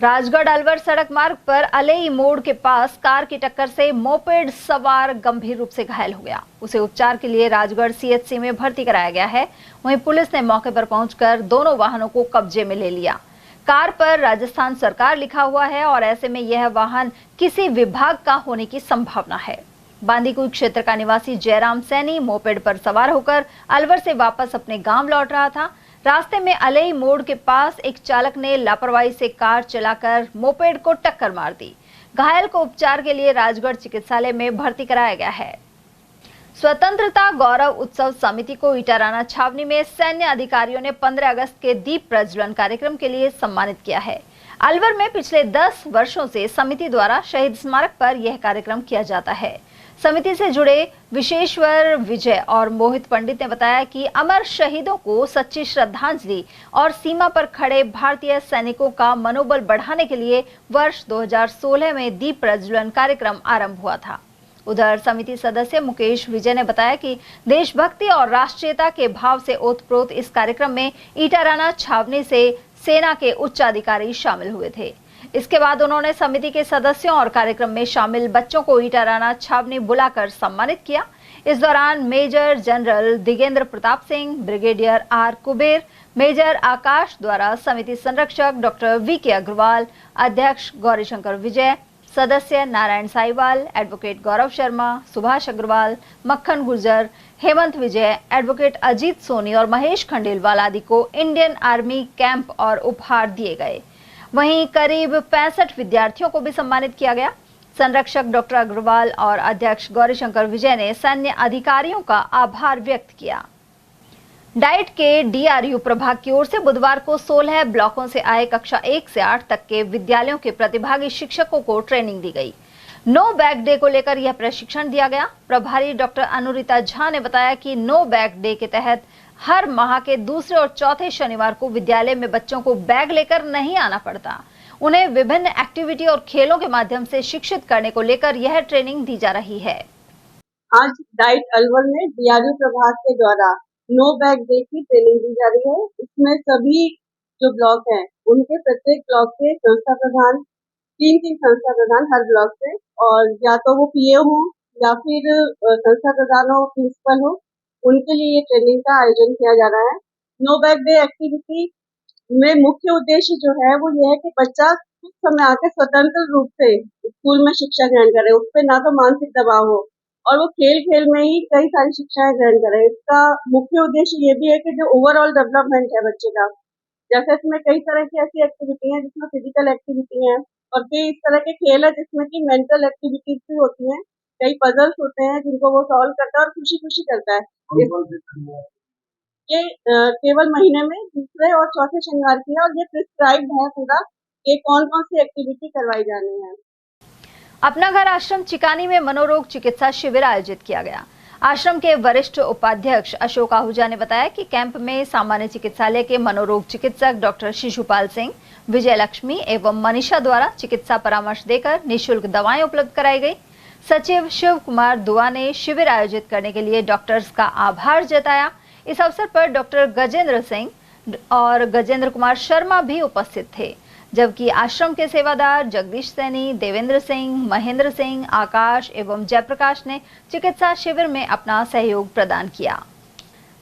राजगढ़ अलवर सड़क मार्ग पर अलई मोड़ के पास कार की टक्कर से मोपेड सवार गंभीर रूप से घायल हो गया। उसे उपचार के लिए राजगढ़ CHC में भर्ती कराया गया है। वहीं पुलिस ने मौके पर पहुंचकर दोनों वाहनों को कब्जे में ले लिया। कार पर राजस्थान सरकार लिखा हुआ है और ऐसे में यह वाहन किसी विभाग का होने की संभावना है। बांदीकुई क्षेत्र का निवासी जयराम सैनी मोपेड पर सवार होकर अलवर से वापस अपने गांव लौट रहा था। रास्ते में अलई मोड़ के पास एक चालक ने लापरवाही से कार चलाकर मोपेड को टक्कर मार दी। घायल को उपचार के लिए राजगढ़ चिकित्सालय में भर्ती कराया गया है। स्वतंत्रता गौरव उत्सव समिति को इटाराना छावनी में सैन्य अधिकारियों ने 15 अगस्त के दीप प्रज्वलन कार्यक्रम के लिए सम्मानित किया है। अलवर में पिछले 10 वर्षों से समिति द्वारा शहीद स्मारक पर यह कार्यक्रम किया जाता है। समिति से जुड़े विशेश्वर विजय और मोहित पंडित ने बताया कि अमर शहीदों को सच्ची श्रद्धांजलि और सीमा पर खड़े भारतीय सैनिकों का मनोबल बढ़ाने के लिए वर्ष 2016 में दीप प्रज्वलन कार्यक्रम आरंभ हुआ था। उधर समिति सदस्य मुकेश विजय ने बताया कि देशभक्ति और राष्ट्रीयता के भाव से ओतप्रोत इस कार्यक्रम में इटाराना छावनी से सेना के उच्च अधिकारी शामिल हुए थे। इसके बाद उन्होंने समिति के सदस्यों और कार्यक्रम में शामिल बच्चों को इटाराना छावनी बुलाकर सम्मानित किया। इस दौरान major general Digendra Pratap Singh, brigadier R Kuber, major Akash द्वारा समिति संरक्षक डॉक्टर VK अग्रवाल, अध्यक्ष गौरीशंकर विजय, सदस्य नारायण साईवाल, एडवोकेट गौरव शर्मा, सुभाष अग्रवाल, मक्खन गुर्जर, हेमंत विजय, एडवोकेट अजीत सोनी और महेश खंडेलवाल आदि को इंडियन आर्मी कैंप और उपहार दिए गए। वहीं करीब 65 विद्यार्थियों को भी सम्मानित किया गया। संरक्षक डॉक्टर अग्रवाल और अध्यक्ष गौरीशंकर विजय ने सैन्य अधिकारियों का आभार व्यक्त किया। डाइट के DRU प्रभाग की ओर से बुधवार को 16 ब्लॉकों से आए कक्षा 1 से 8 तक के विद्यालयों के प्रतिभागी शिक्षकों को ट्रेनिंग दी गई। नो बैग डे को लेकर यह प्रशिक्षण दिया गया। प्रभारी डॉक्टर अनुरिता झा ने बताया कि नो बैग डे के तहत हर माह के दूसरे और चौथे शनिवार को विद्यालय में बच्चों को बैग लेकर नहीं आना पड़ता। उन्हें विभिन्न एक्टिविटी और खेलों के माध्यम से शिक्षित करने को लेकर यह ट्रेनिंग दी जा रही है। आज डाइट अलवर में DRU प्रभाग के द्वारा नो बैग डे की ट्रेनिंग दी जा रही है। इसमें सभी जो ब्लॉक हैं उनके प्रत्येक ब्लॉक के संस्था प्रधान, 3 संस्था प्रधान हर ब्लॉक से, और या तो वो PA हो या फिर संस्था प्रधान हो, प्रिंसिपल हो, उनके लिए ये ट्रेनिंग का आयोजन किया जा रहा है। नो बैग डे एक्टिविटी में मुख्य उद्देश्य जो है वो ये है कि बच्चा कुछ समय आके स्वतंत्र रूप से स्कूल में शिक्षा ग्रहण करे, उस पर ना तो मानसिक दबाव हो और वो खेल खेल में ही कई सारी शिक्षाएं ग्रहण करे। इसका मुख्य उद्देश्य ये भी है कि जो ओवरऑल डेवलपमेंट है बच्चे का, जैसे इसमें कई तरह की ऐसी एक्टिविटी है जिसमें फिजिकल एक्टिविटी है और कई इस तरह के खेल है जिसमें कि मेंटल एक्टिविटीज भी होती हैं, कई पजल्स होते हैं जिनको वो सॉल्व करता है और खुशी खुशी करता है। ये केवल महीने में दूसरे और चौथे शनिवार की है और ये प्रिस्क्राइब्ड है पूरा कि कौन कौन सी एक्टिविटी करवाई जानी है। अपना घर आश्रम चिकानी में मनोरोग चिकित्सा शिविर आयोजित किया गया। आश्रम के वरिष्ठ उपाध्यक्ष अशोक आहूजा ने बताया कि कैंप में सामान्य चिकित्सालय के मनोरोग चिकित्सक डॉक्टर शिशुपाल सिंह, विजय लक्ष्मी एवं मनीषा द्वारा चिकित्सा परामर्श देकर निःशुल्क दवाएं उपलब्ध कराई गई। सचिव शिव कुमार दुआ ने शिविर आयोजित करने के लिए डॉक्टर्स का आभार जताया। इस अवसर पर डॉक्टर गजेंद्र सिंह और गजेंद्र कुमार शर्मा भी उपस्थित थे, जबकि आश्रम के सेवादार जगदीश सैनी, देवेंद्र सिंह, महेंद्र सिंह, आकाश एवं जयप्रकाश ने चिकित्सा शिविर में अपना सहयोग प्रदान किया।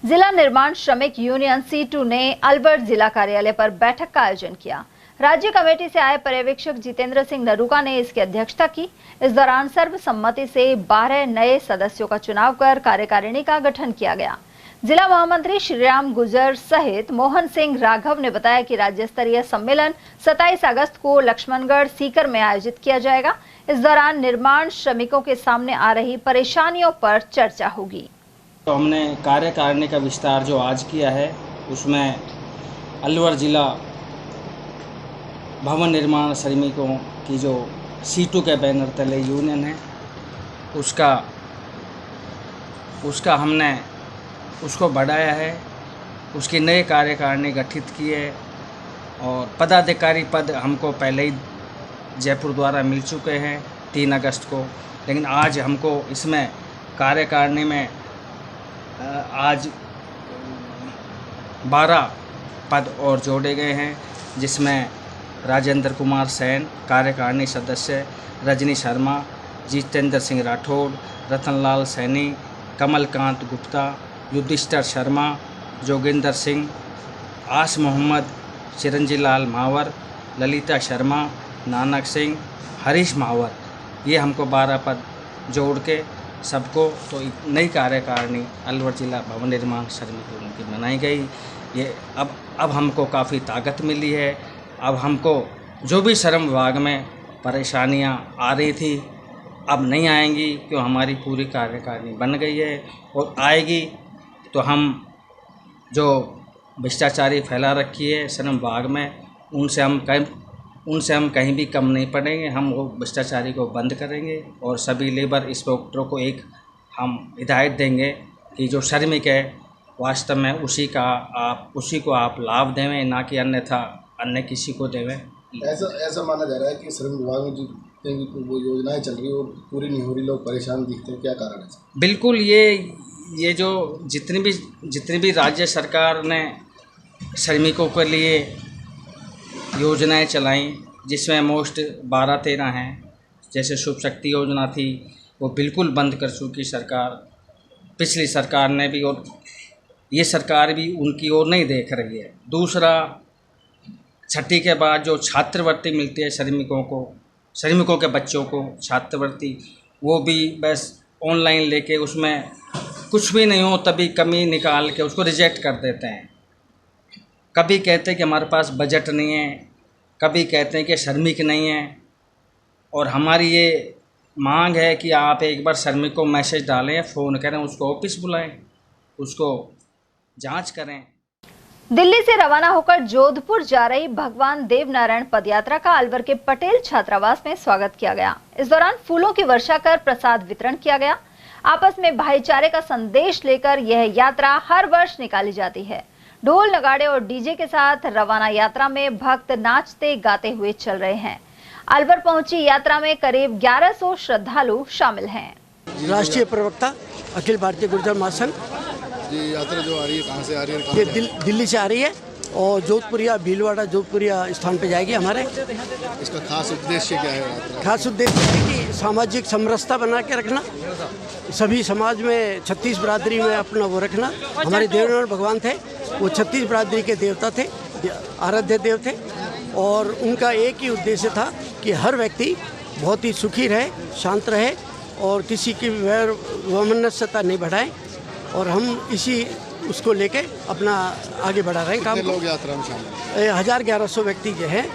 जिला निर्माण श्रमिक यूनियन C2 ने अलवर जिला कार्यालय पर बैठक का आयोजन किया। राज्य कमेटी से आए पर्यवेक्षक जितेंद्र सिंह नरूका ने इसकी अध्यक्षता की। इस दौरान सर्वसम्मति से 12 नए सदस्यों का चुनाव कर कार्यकारिणी का गठन किया गया। जिला महामंत्री श्रीराम गुजर सहित मोहन सिंह राघव ने बताया कि राज्य स्तरीय सम्मेलन 27 अगस्त को लक्ष्मणगढ़ सीकर में आयोजित किया जाएगा। इस दौरान निर्माण श्रमिकों के सामने आ रही परेशानियों पर चर्चा होगी। तो हमने कार्यकारिणी का विस्तार जो आज किया है उसमें अलवर जिला भवन निर्माण श्रमिकों की जो C2 के बैनर तले यूनियन है उसका हमने उसको बढ़ाया है, उसकी नए कार्यकारिणी गठित की है और पदाधिकारी पद हमको पहले ही जयपुर द्वारा मिल चुके हैं 3 अगस्त को, लेकिन आज हमको इसमें कार्यकारिणी में आज 12 पद और जोड़े गए हैं, जिसमें राजेंद्र कुमार सैन कार्यकारिणी सदस्य, रजनी शर्मा, जितेंद्र सिंह राठौड़, रतनलाल सैनी, कमलकांत गुप्ता, युधिष्ठिर शर्मा, जोगिंदर सिंह, आस मोहम्मद, चिरंजी लाल मावर, ललिता शर्मा, नानक सिंह, हरीश मावर, ये हमको 12 पद जोड़ के सबको तो नई कार्यकारिणी अलवर जिला भवन निर्माण श्रमिकों की बनाई गई। ये अब हमको काफ़ी ताकत मिली है। अब हमको जो भी श्रम विभाग में परेशानियां आ रही थी अब नहीं आएंगी, क्यों हमारी पूरी कार्यकारिणी बन गई है और आएगी तो हम जो भ्रष्टाचारी फैला रखी है श्रम विभाग में उनसे हम कहीं भी कम नहीं पड़ेंगे। हम वो भ्रष्टाचारी को बंद करेंगे और सभी लेबर इंस्पेक्टरों को एक हम हिदायत देंगे कि जो श्रमिक है वास्तव में उसी को आप लाभ देवें, ना कि अन्यथा अन्य किसी को देवें। ऐसा माना जा रहा है कि श्रम विभाग में जो वो योजनाएं चल रही है वो पूरी नहीं हो रही, लोग परेशान दिखते हैं, क्या कारण है? बिल्कुल ये जो जितनी भी राज्य सरकार ने श्रमिकों के लिए योजनाएं चलाई, जिसमें मोस्ट 12-13 हैं, जैसे शुभ शक्ति योजना थी वो बिल्कुल बंद कर चुकी सरकार, पिछली सरकार ने भी, और ये सरकार भी उनकी ओर नहीं देख रही है। दूसरा, छठी के बाद जो छात्रवृत्ति मिलती है श्रमिकों के बच्चों को छात्रवृत्ति, वो भी बस ऑनलाइन लेके उसमें कुछ भी नहीं हो तभी कमी निकाल के उसको रिजेक्ट कर देते हैं। कभी कहते हैं कि हमारे पास बजट नहीं है, कभी कहते हैं कि श्रमिक नहीं है, और हमारी ये मांग है कि आप एक बार श्रमिक को मैसेज डालें, फ़ोन करें, उसको ऑफिस बुलाएं, उसको जांच करें। दिल्ली से रवाना होकर जोधपुर जा रही भगवान देवनारायण पदयात्रा का अलवर के पटेल छात्रावास में स्वागत किया गया। इस दौरान फूलों की वर्षा कर प्रसाद वितरण किया गया। आपस में भाईचारे का संदेश लेकर यह यात्रा हर वर्ष निकाली जाती है। ढोल नगाड़े और डीजे के साथ रवाना यात्रा में भक्त नाचते गाते हुए चल रहे हैं। अलवर पहुंची यात्रा में करीब 1100 श्रद्धालु शामिल हैं। राष्ट्रीय प्रवक्ता अखिल भारतीय गुर्जर महासंघ जी, यात्रा जो आ रही है कहाँ से आ रही है? ये दिल्ली से आ रही है और जोधपुरिया भीलवाड़ा जोधपुरिया स्थान पे जाएगी हमारे। इसका खास उद्देश्य क्या है? खास उद्देश्य है कि सामाजिक समरसता बना के रखना, सभी समाज में 36 बिरादरी में अपना वो रखना। हमारे देवनारायण भगवान थे, वो 36 बिरादरी के देवता थे, आराध्य देव थे, और उनका एक ही उद्देश्य था कि हर व्यक्ति बहुत ही सुखी रहे, शांत रहे और किसी की वैमनस्यता नहीं बढ़ाए, और हम इसी उसको लेके अपना आगे बढ़ा रहे हैं काम। कितने लोग यात्रा में शामिल? 1100 व्यक्ति जो हैं,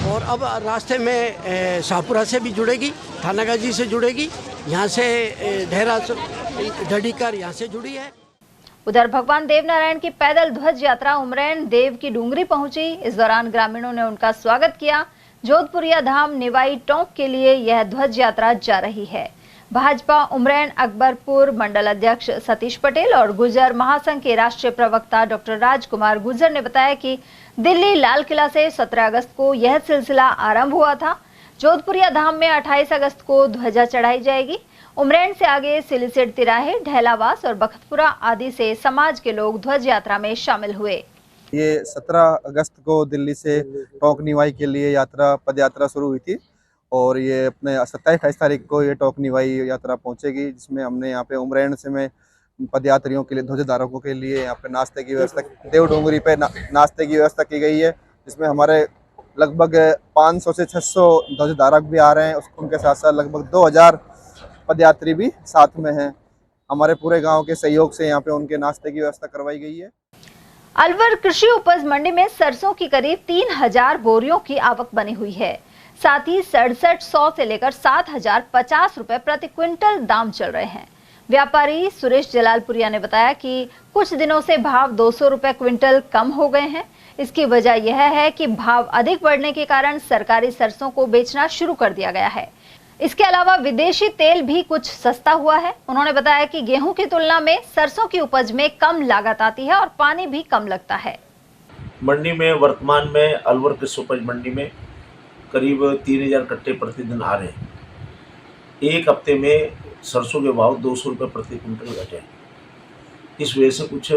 और अब रास्ते में शाहपुरा से भी जुड़ेगी, थानागाजी से जुड़ेगी, यहाँ से ढेरा ढड़ीकर यहाँ से जुड़ी है। उधर भगवान देवनारायण की पैदल ध्वज यात्रा उमरैन देव की डूंगरी पहुंची। इस दौरान ग्रामीणों ने उनका स्वागत किया। जोधपुरिया धाम निवाई टोंक के लिए यह ध्वज यात्रा जा रही है। भाजपा उमरैन अकबरपुर मंडल अध्यक्ष सतीश पटेल और गुजर महासंघ के राष्ट्रीय प्रवक्ता डॉक्टर राजकुमार गुजर ने बताया कि दिल्ली लाल किला से 17 अगस्त को यह सिलसिला आरंभ हुआ था। जोधपुरिया धाम में 28 अगस्त को ध्वजा चढ़ाई जाएगी। उमरैन से आगे सिलीसेट तिराहे, ढैलावास और बख्तपुरा आदि से समाज के लोग ध्वज यात्रा में शामिल हुए। ये 17 अगस्त को दिल्ली से टोंक निवाई के लिए पद यात्रा शुरू हुई थी, और ये अपने 27-28 तारीख को ये टोंक निवाई यात्रा पहुंचेगी, जिसमें हमने यहाँ पे उमरैन से में पदयात्रियों के लिए, ध्वजधारकों के लिए यहाँ पे नाश्ते की व्यवस्था, देवडोंगरी पे नाश्ते की व्यवस्था की गई है, जिसमें हमारे लगभग 500 से 600 ध्वजधारक भी आ रहे हैं। उनके साथ साथ लगभग 2000 पदयात्री भी साथ में हैं। हमारे पूरे गांव के सहयोग से यहाँ पे उनके नाश्ते की व्यवस्था करवाई गई है। अलवर कृषि उपज मंडी में सरसों की करीब 3000 बोरियों की आवक बनी हुई है। साथ ही 6700 से लेकर 7050 रुपए प्रति क्विंटल दाम चल रहे हैं। व्यापारी सुरेश जलालपुरिया ने बताया कि कुछ दिनों से भाव 200 रुपए क्विंटल कम हो गए हैं। इसकी वजह यह है कि भाव अधिक बढ़ने के कारण सरकारी सरसों को बेचना शुरू कर दिया गया है। इसके अलावा विदेशी तेल भी कुछ सस्ता हुआ है। उन्होंने बताया कि गेहूं की तुलना में सरसों की उपज में कम लागत आती है और पानी भी कम लगता है। मंडी में वर्तमान में अलवर कृषि उपज मंडी में करीब 3000 कट्टे प्रतिदिन आ रहे हैं। एक हफ्ते में सरसों के भाव 200 रुपये प्रति क्विंटल घटे। इस वजह से कुछ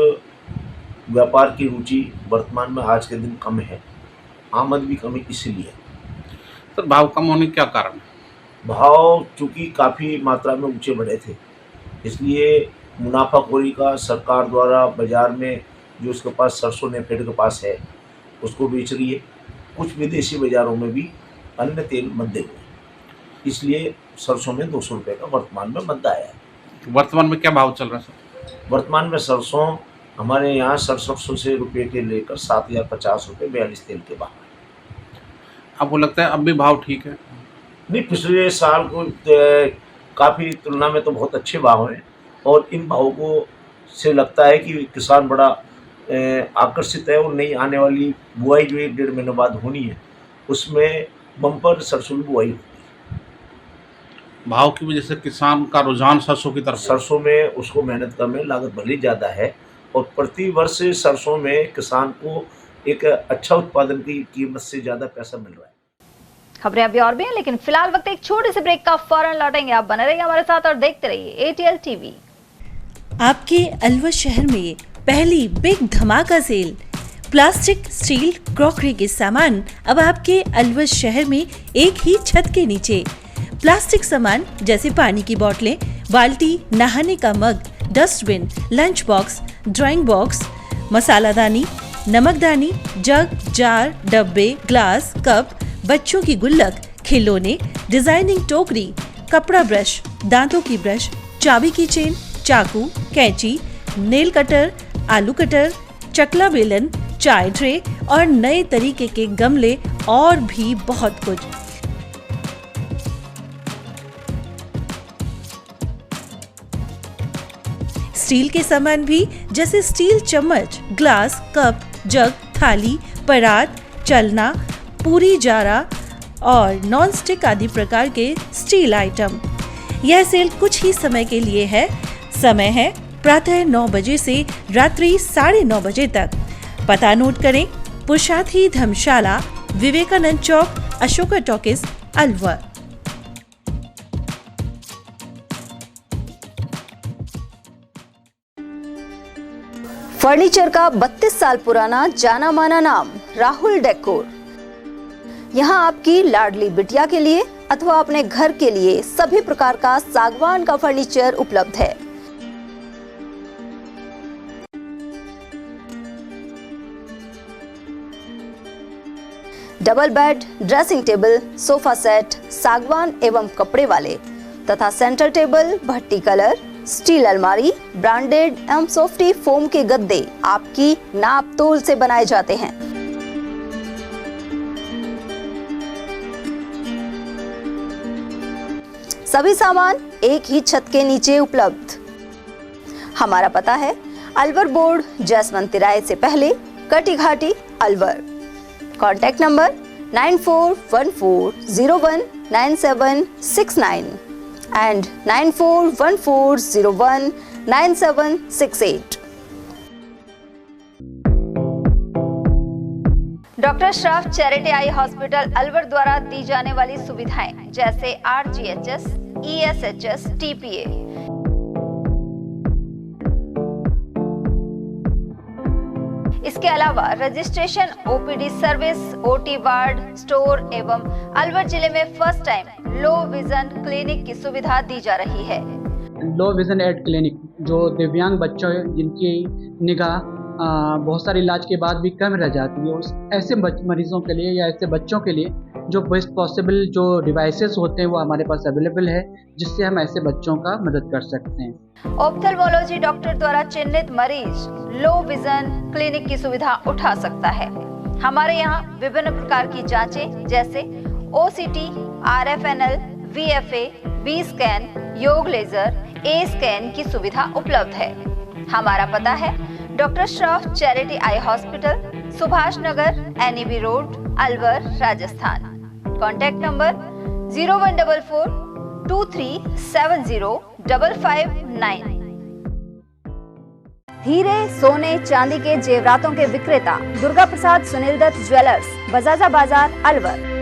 व्यापार की रुचि वर्तमान में आज के दिन कम है, आमद भी कम है। इसीलिए सर भाव कम होने का क्या कारण है? भाव चूँकि काफ़ी मात्रा में ऊंचे बढ़े थे, इसलिए मुनाफाखोरी का सरकार द्वारा बाज़ार में जो उसके पास सरसों नेफेड के पास है उसको बेच रही है। कुछ विदेशी बाज़ारों में भी अन्य तेल मंदे हुए, इसलिए सरसों में 200 रुपये का वर्तमान में मंदा आया है। वर्तमान में क्या भाव चल रहा है सर? वर्तमान में सरसों हमारे यहाँ 6700 से रुपये के लेकर 7050 रुपये 42 तेल के भाव है। आपको लगता है अब भी भाव ठीक है? नहीं, पिछले साल को काफ़ी तुलना में तो बहुत अच्छे भाव हैं और इन भावों को से लगता है कि किसान बड़ा आकर्षित है और नई आने वाली बुआई जो 1-1.5 महीने बाद होनी है उसमें बम्पर सरसों की बुआई होगी। भाव की वजह से किसान का रुझान सरसों की तरफ, सरसों में उसको मेहनत कम है, लागत भले ज़्यादा है और प्रति वर्ष सरसों में किसान को एक अच्छा उत्पादन की कीमत से ज़्यादा पैसा मिल रहा है। खबरें अभी और भी हैं, लेकिन फिलहाल वक्त एक छोटे से ब्रेक का, फौरन लौटेंगे। आप बने रहिए हमारे साथ और देखते रहिए ATL TV। आपके अलवर शहर में पहली बिग धमाका सेल, प्लास्टिक, स्टील, क्रॉकरी के सामान अब आपके अलवर शहर में एक ही छत के नीचे। प्लास्टिक सामान जैसे पानी की बोतलें, बाल्टी, नहाने का mug, dustbin, lunch box, drawing box, मसालादानी, नमकदानी, जग, जार, डब्बे, ग्लास, कप, बच्चों की गुल्लक, खिलौने, डिजाइनिंग टोकरी, कपड़ा ब्रश, दांतों की ब्रश, चाबी की चेन, चाकू, कैंची, नेल कटर, आलू कटर, चकला बेलन, चाय ट्रे और नए तरीके के गमले और भी बहुत कुछ। स्टील के सामान भी जैसे स्टील चम्मच, ग्लास, कप, जग, थाली, परात, चलना, पूरी जारा और नॉन स्टिक आदि प्रकार के स्टील आइटम। यह सेल कुछ ही समय के लिए है। समय है प्रातः 9 बजे से रात्रि 9:30 बजे तक। पता नोट करें, पुरुषार्थी धर्मशाला, विवेकानंद चौक, अशोका टॉकीज, अलवर। फर्नीचर का 32 साल पुराना जाना माना नाम राहुल डेकोर। यहाँ आपकी लाडली बिटिया के लिए अथवा अपने घर के लिए सभी प्रकार का सागवान का फर्नीचर उपलब्ध है। Double bed, dressing table, sofa set, सागवान एवं कपड़े वाले तथा सेंटर टेबल, भट्टी कलर, स्टील अलमारी, ब्रांडेड एवं सॉफ्टी फोम के गद्दे आपकी नाप तोल से बनाए जाते हैं। सभी सामान एक ही छत के नीचे उपलब्ध। हमारा पता है अलवर बोर्ड, जैसवंत तिराहे से पहले, Kati Ghati, Alwar. Contact number 9414019769 and 9414019768। Doctor Shroff charity eye hospital Alwar द्वारा दी जाने वाली सुविधाएं जैसे RGHS, ESHS, TPA। इसके अलावा registration, OPD service, OT ward, store एवं अलवर जिले में first time low vision clinic की सुविधा दी जा रही है। लो विजन एड क्लिनिक जो दिव्यांग बच्चे हैं जिनकी निगाह बहुत सारे इलाज के बाद भी कम रह जाती है, उस ऐसे मरीजों के लिए या ऐसे बच्चों के लिए जो बेस्ट पॉसिबल जो डिवाइसेस होते हैं वो हमारे पास अवेलेबल है, जिससे हम ऐसे बच्चों का मदद कर सकते हैं। ऑप्थेल्मोलॉजी डॉक्टर द्वारा चिन्हित मरीज लो विजन क्लिनिक की सुविधा उठा सकता है। हमारे यहाँ विभिन्न प्रकार की जांचें जैसे OCT, RFNL, VFA, B scan, YAG laser, A scan की सुविधा उपलब्ध है। हमारा पता है doctor Shroff charity eye hospital, Subhash Nagar, NEB road, Alwar, Rajasthan. Contact number 0144 2370 559। हीरे, सोने, चांदी के जेवरातों के विक्रेता दुर्गा प्रसाद सुनील दत्त ज्वेलर्स, बजाजा बाजार, अलवर।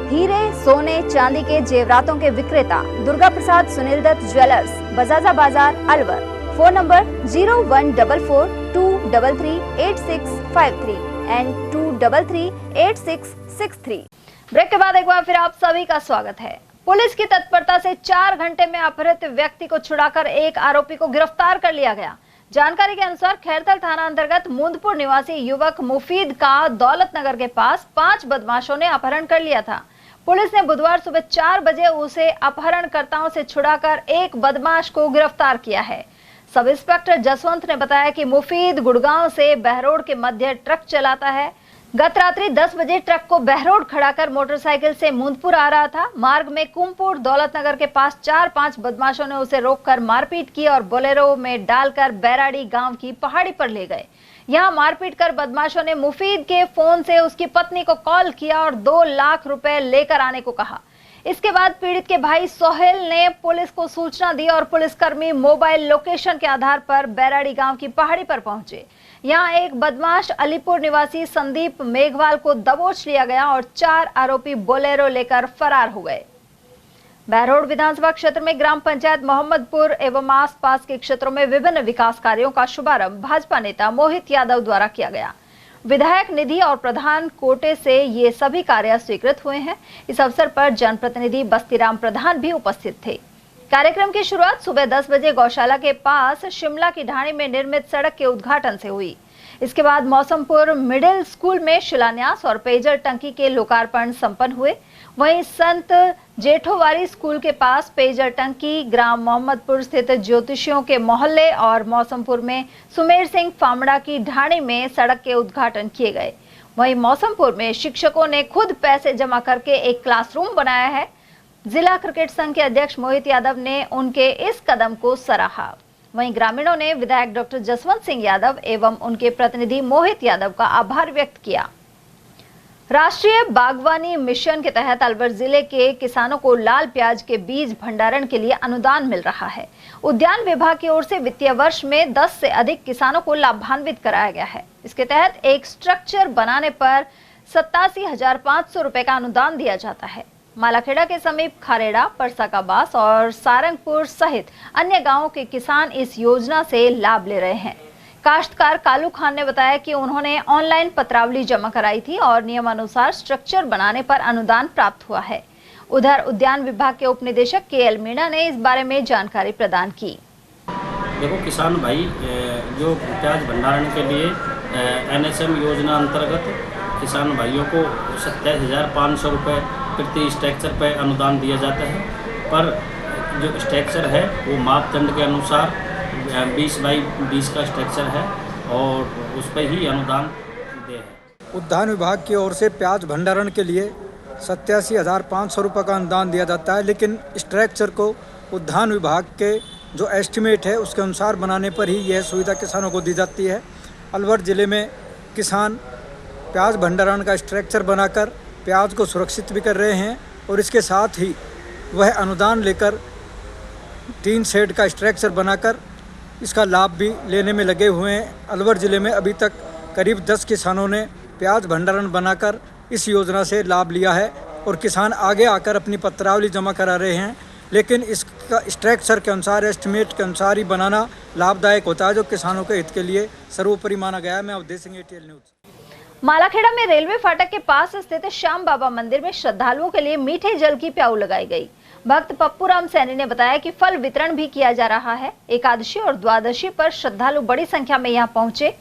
हीरे, सोने, चांदी के जेवरातों के विक्रेता Durga Prasad Sunil Dutt jewellers, Bajaja Bazaar, Alwar. Phone number 0144 233 8653 and 233 8663। Break के बाद एक बार फिर आप सभी का स्वागत है। पुलिस की तत्परता से 4 घंटे में अपहृत व्यक्ति को छुड़ाकर एक आरोपी को गिरफ्तार कर लिया गया। जानकारी के अनुसार खैरथल थाना अंतर्गत मुंदपुर निवासी युवक मुफीद का दौलत नगर के पास 5 बदमाशों ने अपहरण कर लिया था। पुलिस ने बुधवार सुबह 4 बजे उसे अपहरणकर्ताओं से छुड़ाकर एक बदमाश को गिरफ्तार किया है। सब इंस्पेक्टर जसवंत ने बताया कि मुफीद गुड़गांव से बहरोड के मध्य ट्रक चलाता है। गत रात्रि 10 बजे ट्रक को बहरोड खड़ा कर मोटरसाइकिल से मुंदपुर आ रहा था। मार्ग में कुमपुर दौलत नगर के पास 4-5 बदमाशों ने उसे रोककर मारपीट की और बोलेरो में डालकर बैराड़ी गांव की पहाड़ी पर ले गए। यहां मारपीट कर बदमाशों ने मुफीद के फोन से उसकी पत्नी को कॉल किया और 2 लाख रुपए लेकर आने को कहा। इसके बाद पीड़ित के भाई सोहेल ने पुलिस को सूचना दी और पुलिसकर्मी मोबाइल लोकेशन के आधार पर बैराड़ी गांव की पहाड़ी पर पहुंचे। यहां एक बदमाश अलीपुर निवासी संदीप मेघवाल को दबोच लिया गया और 4 आरोपी बोलेरो लेकर फरार हो गए। बहरोड विधानसभा क्षेत्र में ग्राम पंचायत मोहम्मदपुर एवं आसपास के क्षेत्रों में विभिन्न विकास कार्यों का शुभारंभ भाजपा नेता मोहित यादव द्वारा किया गया। विधायक निधि और प्रधान कोटे से ये सभी कार्य स्वीकृत हुए हैं। इस अवसर पर जनप्रतिनिधि बस्तीराम प्रधान भी उपस्थित थे। कार्यक्रम की शुरुआत सुबह 10 बजे गौशाला के पास शिमला की ढाणी में निर्मित सड़क के उद्घाटन से हुई। इसके बाद मौसमपुर मिडिल स्कूल में शिलान्यास और पेयजल टंकी के लोकार्पण संपन्न हुए। वहीं संत जेठोवारी स्कूल के पास पेयजल टंकी, ग्राम मोहम्मदपुर स्थित ज्योतिषियों के मोहल्ले और मौसमपुर में सुमेर सिंह फामड़ा की ढाणी में सड़क के उद्घाटन किए गए। वहीं मौसमपुर में शिक्षकों ने खुद पैसे जमा करके एक क्लासरूम बनाया है। जिला क्रिकेट संघ के अध्यक्ष मोहित यादव ने उनके इस कदम को सराहा। वहीं ग्रामीणों ने विधायक डॉक्टर जसवंत सिंह यादव एवं उनके प्रतिनिधि मोहित यादव का आभार व्यक्त किया। राष्ट्रीय बागवानी मिशन के तहत अलवर जिले के किसानों को लाल प्याज के बीज भंडारण के लिए अनुदान मिल रहा है। उद्यान विभाग की ओर से वित्तीय वर्ष में 10 से अधिक किसानों को लाभान्वित कराया गया है। इसके तहत एक स्ट्रक्चर बनाने पर 87,500 रुपए का अनुदान दिया जाता है। मालाखेड़ा के समीप खारेड़ा, परसाकाबास और सारंगपुर सहित अन्य गांवों के किसान इस योजना से लाभ ले रहे हैं। काश्तकार कालू खान ने बताया कि उन्होंने ऑनलाइन पत्रावली जमा कराई थी और नियमानुसार स्ट्रक्चर बनाने पर अनुदान प्राप्त हुआ है। उधर उद्यान विभाग के उप निदेशक KL मीणा ने इस बारे में जानकारी प्रदान की। देखो किसान भाई जो प्याज भंडारण के लिए NSM योजना अंतर्गत किसान भाइयों को 27,500 रुपये प्रति स्ट्रक्चर पर अनुदान दिया जाता है, पर जो स्ट्रक्चर है वो मापदंड के अनुसार 20 बाई 20 का स्ट्रक्चर है और उस पर ही अनुदान दे है। उद्यान विभाग की ओर से प्याज भंडारण के लिए 87,500 रुपये का अनुदान दिया जाता है, लेकिन स्ट्रक्चर को उद्यान विभाग के जो एस्टिमेट है उसके अनुसार बनाने पर ही यह सुविधा किसानों को दी जाती है। अलवर ज़िले में किसान प्याज भंडारण का स्ट्रक्चर बनाकर प्याज को सुरक्षित भी कर रहे हैं और इसके साथ ही वह अनुदान लेकर 3 शेड का स्ट्रक्चर बनाकर इसका लाभ भी लेने में लगे हुए हैं। अलवर ज़िले में अभी तक करीब 10 किसानों ने प्याज भंडारण बनाकर इस योजना से लाभ लिया है और किसान आगे आकर अपनी पत्रावली जमा करा रहे हैं, लेकिन इसका स्ट्रक्चर के अनुसार, एस्टिमेट के अनुसार ही बनाना लाभदायक होता है, जो किसानों के हित के लिए सर्वोपरि माना गया है। मैं अवधेश सिंह, ATL न्यूज़। मालाखेड़ा में रेलवे फाटक के पास स्थित श्याम बाबा मंदिर में श्रद्धालुओं के लिए मीठे जल की प्याऊ लगाई गई। भक्त पप्पू राम सैनी ने बताया कि फल वितरण भी किया जा रहा है। एकादशी और द्वादशी पर श्रद्धालु बड़ी संख्या में यहां पहुंचे।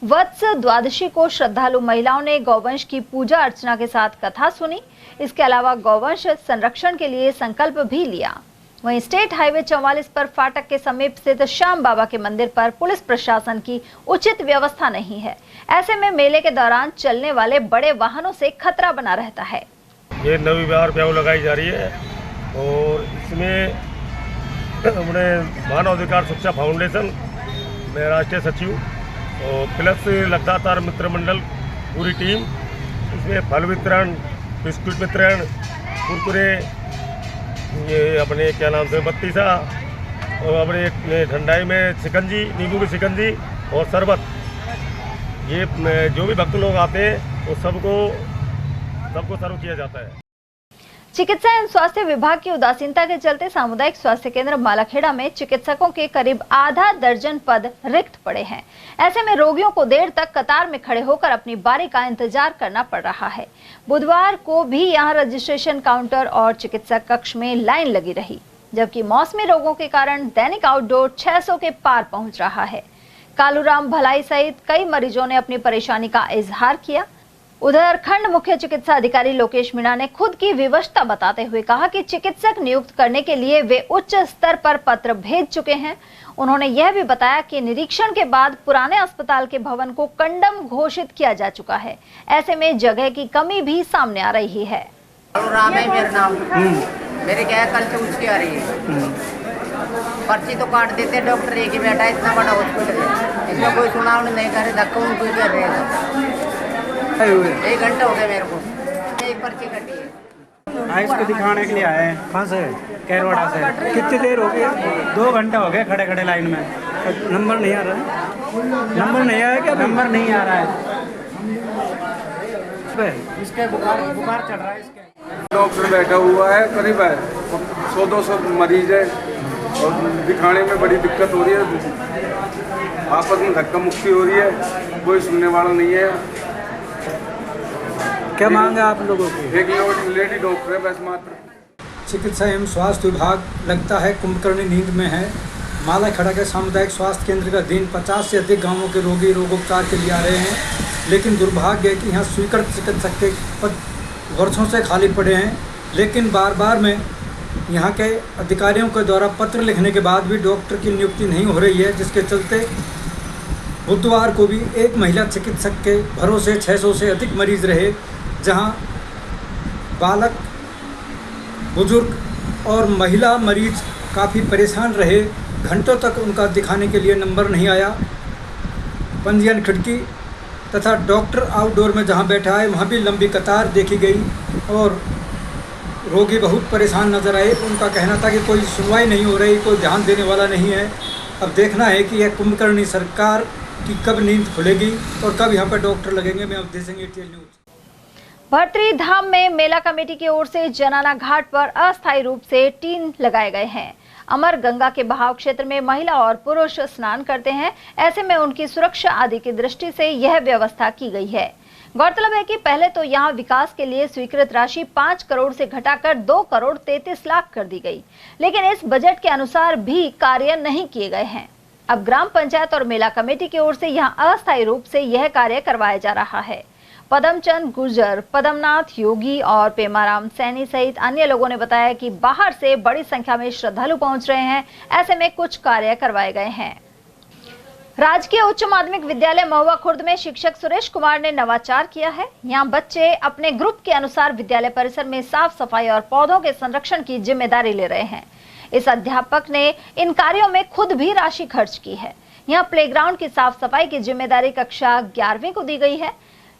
वत्स द्वादशी को श्रद्धालु महिलाओं ने गौवंश की पूजा अर्चना के साथ कथा सुनी। इसके अलावा गौवंश संरक्षण के लिए संकल्प भी लिया। वहीं स्टेट हाईवे 44 पर फाटक के समीप स्थित श्याम बाबा के मंदिर पर पुलिस प्रशासन की उचित व्यवस्था नहीं है। ऐसे में मेले के दौरान चलने वाले बड़े वाहनों से खतरा बना रहता है। ये नवी बार प्याऊ लगाई जा रही है और इसमें अपने मानव अधिकार शिक्षा फाउंडेशन में राष्ट्रीय सचिव और प्लस लगातार मित्र मंडल पूरी टीम इसमें फल वितरण, बिस्कुट वितरण, कुरकुरे, ये अपने क्या नाम से बत्तीसा और अपने ठंडाई में शिकंजी, नींबू की शिकंजी और शरबत, ये जो भी भक्त लोग आते हैं वो सबको सर्व किया जाता है। चिकित्सा एवं स्वास्थ्य विभाग की उदासीनता के चलते सामुदायिक स्वास्थ्य केंद्र मालाखेड़ा में चिकित्सकों के करीब आधा दर्जन पद रिक्त पड़े हैं। ऐसे में रोगियों को देर तक कतार में खड़े होकर अपनी बारी का इंतजार करना पड़ रहा है। बुधवार को भी यहां रजिस्ट्रेशन काउंटर और चिकित्सा कक्ष में लाइन लगी रही, जबकि मौसमी रोगों के कारण दैनिक आउटडोर 600 के पार पहुंच रहा है। कालूराम भलाई सहित कई मरीजों ने अपनी परेशानी का इजहार किया। उधर खंड मुख्य चिकित्सा अधिकारी लोकेश मीणा ने खुद की विवशता बताते हुए कहा कि चिकित्सक नियुक्त करने के लिए वे उच्च स्तर पर पत्र भेज चुके हैं। उन्होंने यह भी बताया कि निरीक्षण के बाद पुराने अस्पताल के भवन को कंडम घोषित किया जा चुका है। ऐसे में जगह की कमी भी सामने आ रही है। राम है मेरा नाम। मेरे क्या है, कल से उसकी आ रही है, पर्ची तो काट देते डॉक्टर, एक ही बैठा इतना बड़ा हॉस्पिटल है, इसमें कोई सुनाव नहीं कर रहे, धक्का उनको कर रहे हैं। 1 घंटा हो गया मेरे को, एक पर्ची कटी है। इसको दिखाने के लिए आए हैं। कहाँ से? कैरवाड़ा से। कितनी देर हो गई? 2 घंटा हो गए खड़े खड़े लाइन में। नंबर नहीं आ रहा है? नंबर नहीं आया क्या? नंबर नहीं आ रहा है। इसके बुखार चढ़ रहा है। इसके डॉक्टर बैठा हुआ है, करीब 100-200 मरीज है और दिखाने में बड़ी दिक्कत हो रही है। आपस में धक्का मुक्की हो रही है, कोई सुनने वाला नहीं है। क्या मांग है आप लोगों की? एक लेडी डॉक्टर है बस मात्र। चिकित्सा एवं स्वास्थ्य विभाग लगता है कुंभकर्णी नींद में है। मालाखेड़ा के सामुदायिक स्वास्थ्य केंद्र का दिन 50 से अधिक गांवों के रोगी रोगोपचार के लिए आ रहे हैं, लेकिन दुर्भाग्य है कि यहाँ स्वीकृत चिकित्सक के पद वर्षों से खाली पड़े हैं। लेकिन बार बार में यहाँ के अधिकारियों के द्वारा पत्र लिखने के बाद भी डॉक्टर की नियुक्ति नहीं हो रही है, जिसके चलते बुधवार को भी एक महिला चिकित्सक के भरोसे 600 से अधिक मरीज रहे, जहां बालक, बुजुर्ग और महिला मरीज काफ़ी परेशान रहे। घंटों तक उनका दिखाने के लिए नंबर नहीं आया। पंजीयन खिड़की तथा डॉक्टर आउटडोर में जहां बैठा है वहां भी लंबी कतार देखी गई और रोगी बहुत परेशान नजर आए। उनका कहना था कि कोई सुनवाई नहीं हो रही, कोई ध्यान देने वाला नहीं है। अब देखना है कि यह कुंभकर्णी सरकार की कब नींद खुलेगी और कब यहाँ पर डॉक्टर लगेंगे। मैं अवधेश सिंह, ATL न्यूज़। भर्तरी धाम में मेला कमेटी की ओर से जनाना घाट पर अस्थायी रूप से टीन लगाए गए हैं। अमर गंगा के बहाव क्षेत्र में महिला और पुरुष स्नान करते हैं, ऐसे में उनकी सुरक्षा आदि की दृष्टि से यह व्यवस्था की गई है। गौरतलब है कि पहले तो यहां विकास के लिए स्वीकृत राशि 5 करोड़ से घटाकर 2 करोड़ 33 लाख कर दी गई, लेकिन इस बजट के अनुसार भी कार्य नहीं किए गए हैं। अब ग्राम पंचायत और मेला कमेटी की ओर से यहां अस्थायी रूप से यह कार्य करवाया जा रहा है। पदमचंद गुर्जर, पदमनाथ योगी और पेमाराम सैनी सहित अन्य लोगों ने बताया कि बाहर से बड़ी संख्या में श्रद्धालु पहुंच रहे हैं, ऐसे में कुछ कार्य करवाए गए हैं। राजकीय उच्च माध्यमिक विद्यालय महुआ खुर्द में शिक्षक सुरेश कुमार ने नवाचार किया है। यहाँ बच्चे अपने ग्रुप के अनुसार विद्यालय परिसर में साफ सफाई और पौधों के संरक्षण की जिम्मेदारी ले रहे हैं। इस अध्यापक ने इन कार्यों में खुद भी राशि खर्च की है। यहाँ प्लेग्राउंड की साफ सफाई की जिम्मेदारी कक्षा 11वीं को दी गई है।